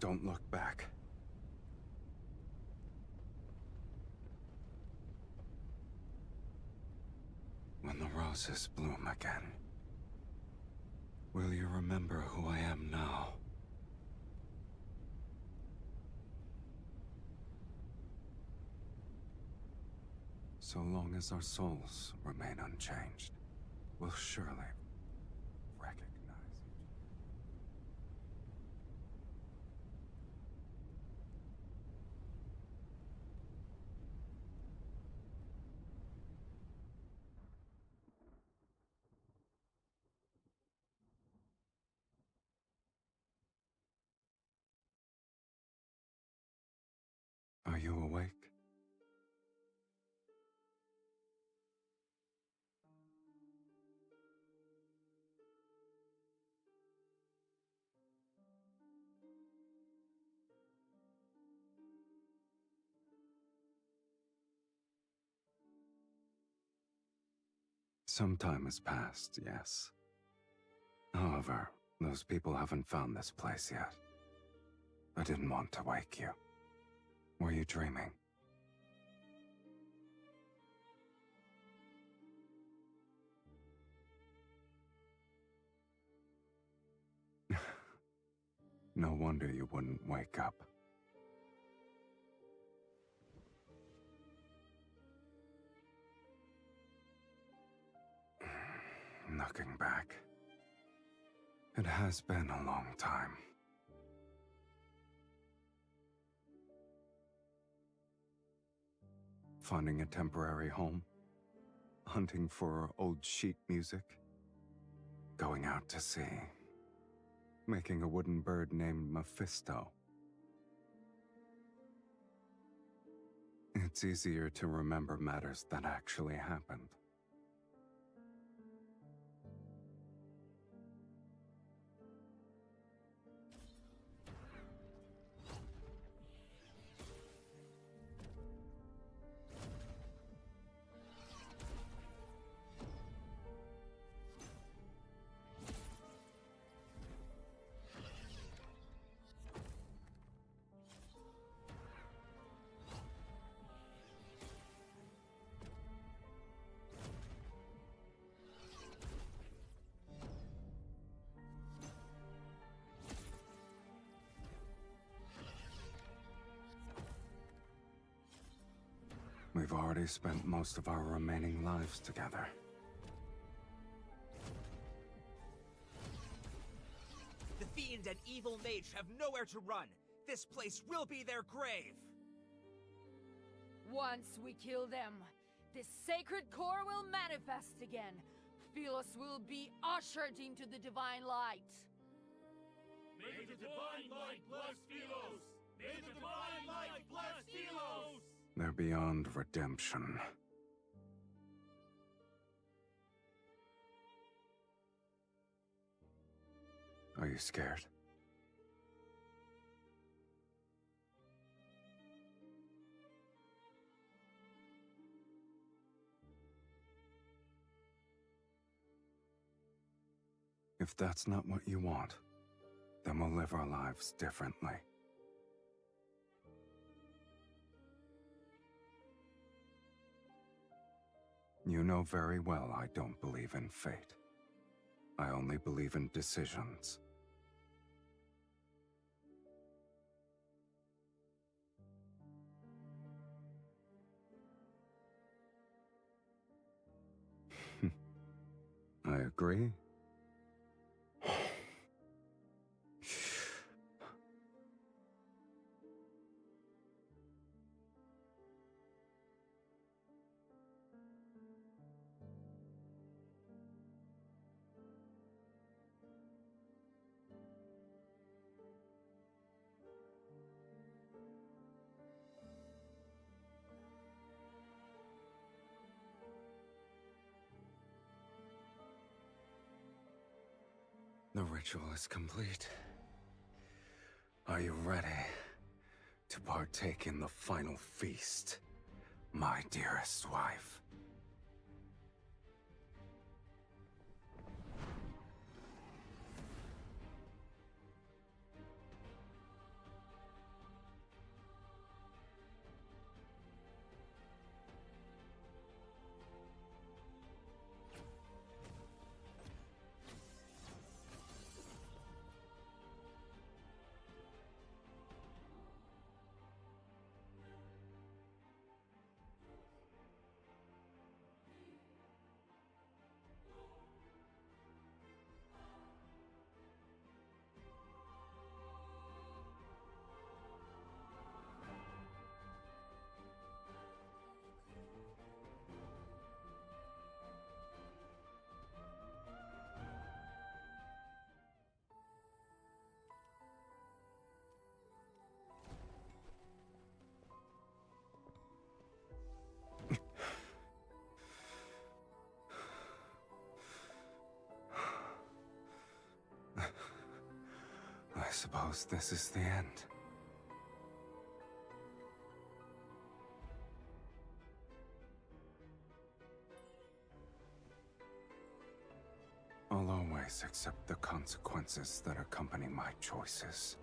don't look back. When the roses bloom again, will you remember who I am now? So long as our souls remain unchanged, we'll surely recognize each other. Are you awake? Some time has passed, yes. However, those people haven't found this place yet. I didn't want to wake you. Were you dreaming? No wonder you wouldn't wake up. Looking back, it has been a long time. Finding a temporary home, hunting for old sheet music, going out to sea, making a wooden bird named Mephisto. It's easier to remember matters that actually happened. We've already spent most of our remaining lives together. The fiend and evil mage have nowhere to run. This place will be their grave. Once we kill them, this sacred core will manifest again. Sylus will be ushered into the divine light. May the divine light bless Sylus! May the divine light bless Sylus! They're beyond redemption. Are you scared? If that's not what you want, then we'll live our lives differently. You know very well I don't believe in fate. I only believe in decisions. I agree. The ritual is complete. Are you ready to partake in the final feast, my dearest wife? suppose this is the end. I'll always accept the consequences that accompany my choices.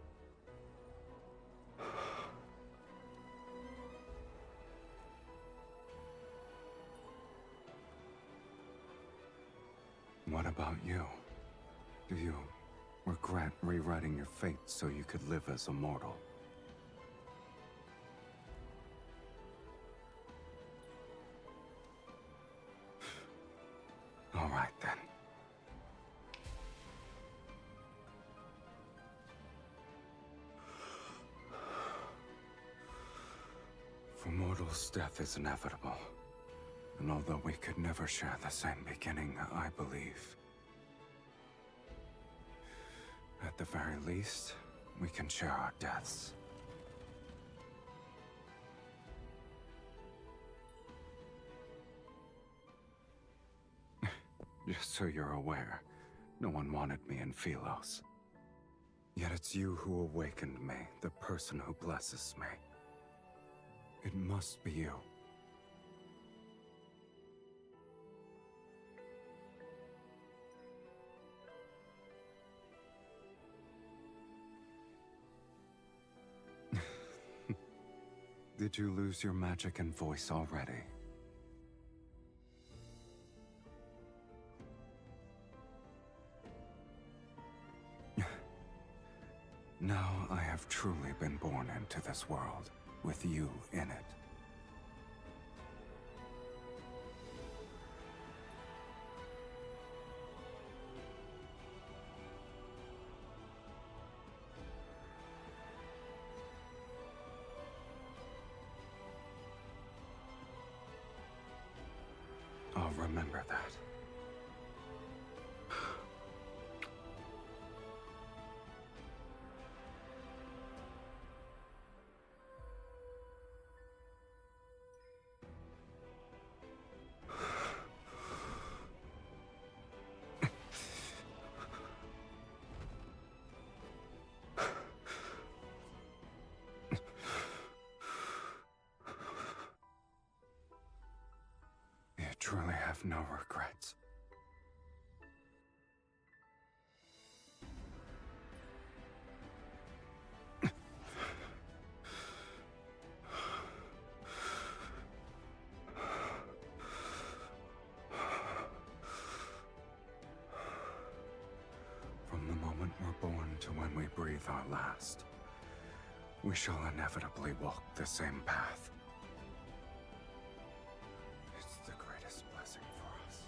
What about you? Do you regret rewriting your fate so you could live as a mortal? All right then. For mortals, death is inevitable. And although we could never share the same beginning, I believe, at the very least, we can share our deaths. Just so you're aware, no one wanted me in Philos. Yet it's you who awakened me, the person who blesses me. It must be you. Did you lose your magic and voice already? Now I have truly been born into this world, with you in it. I'll remember that. You truly have no regrets. From the moment we're born to when we breathe our last, we shall inevitably walk the same path. It's the greatest blessing for us.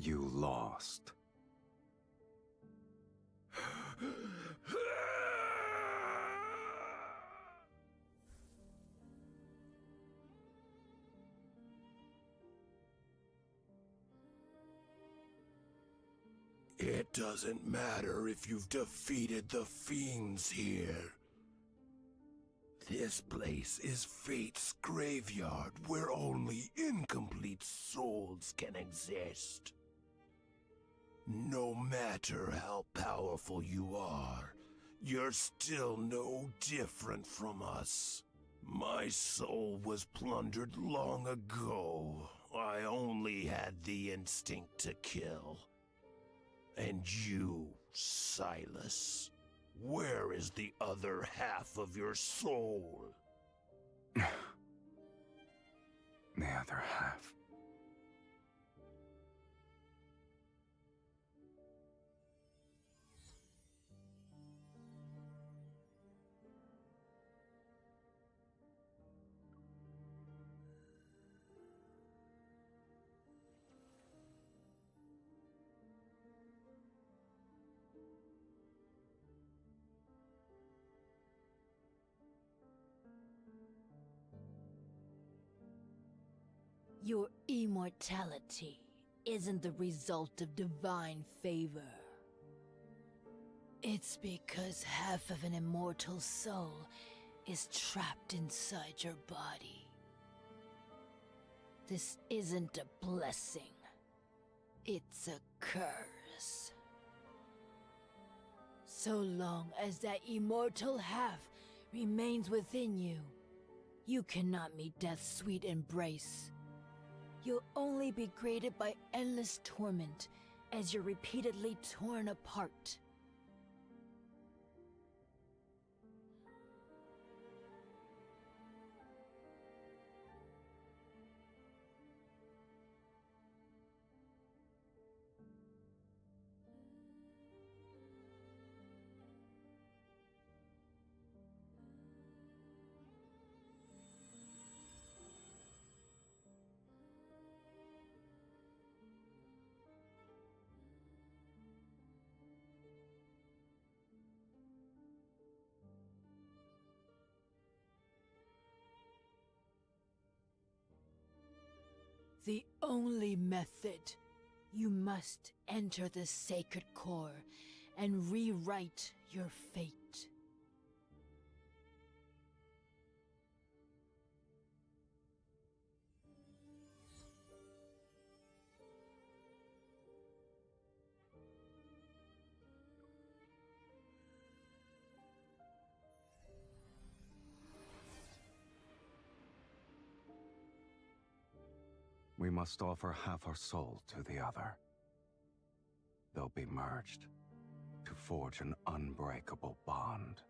You lost. It doesn't matter if you've defeated the fiends here. This place is Fate's graveyard where only incomplete souls can exist. No matter how powerful you are, you're still no different from us. My soul was plundered long ago. I only had the instinct to kill. And you, Sylus, where is the other half of your soul? The other half. Your immortality isn't the result of divine favor. It's because half of an immortal soul is trapped inside your body. This isn't a blessing. It's a curse. So long as that immortal half remains within you, you cannot meet death's sweet embrace. You'll only be greeted by endless torment as you're repeatedly torn apart. The only method. You must enter the sacred core and rewrite your fate. We must offer half our soul to the other. They'll be merged to forge an unbreakable bond.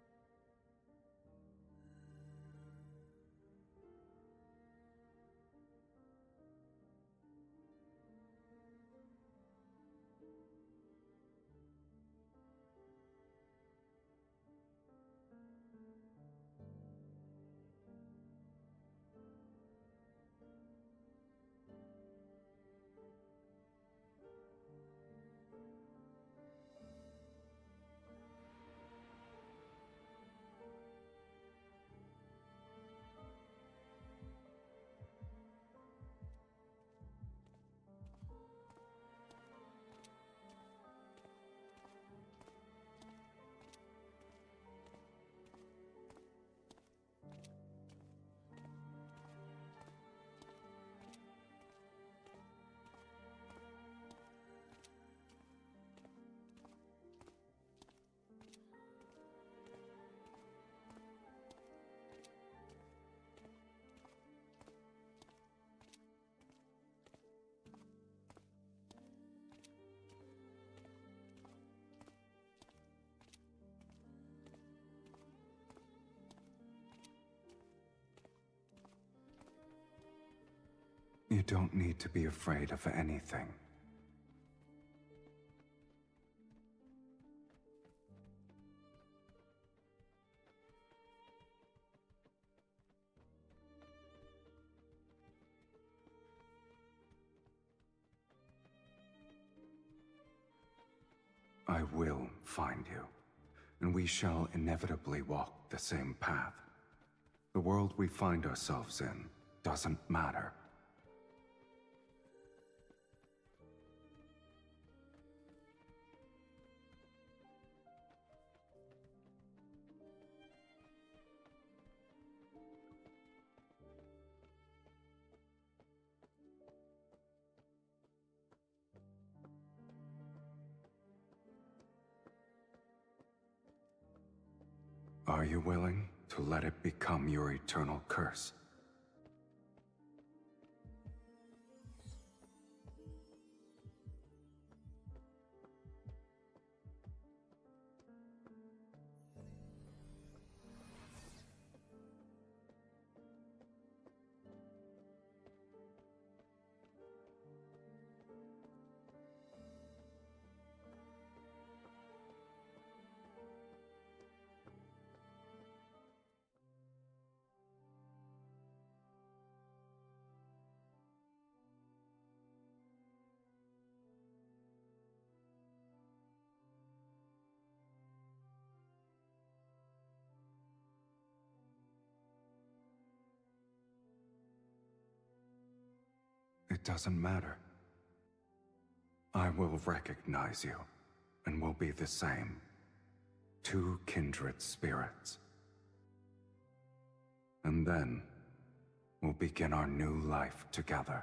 You don't need to be afraid of anything. I will find you, and we shall inevitably walk the same path. The world we find ourselves in doesn't matter. Are you willing to let it become your eternal curse? It doesn't matter. I will recognize you, and will be the same. Two kindred spirits. And then, we'll begin our new life together.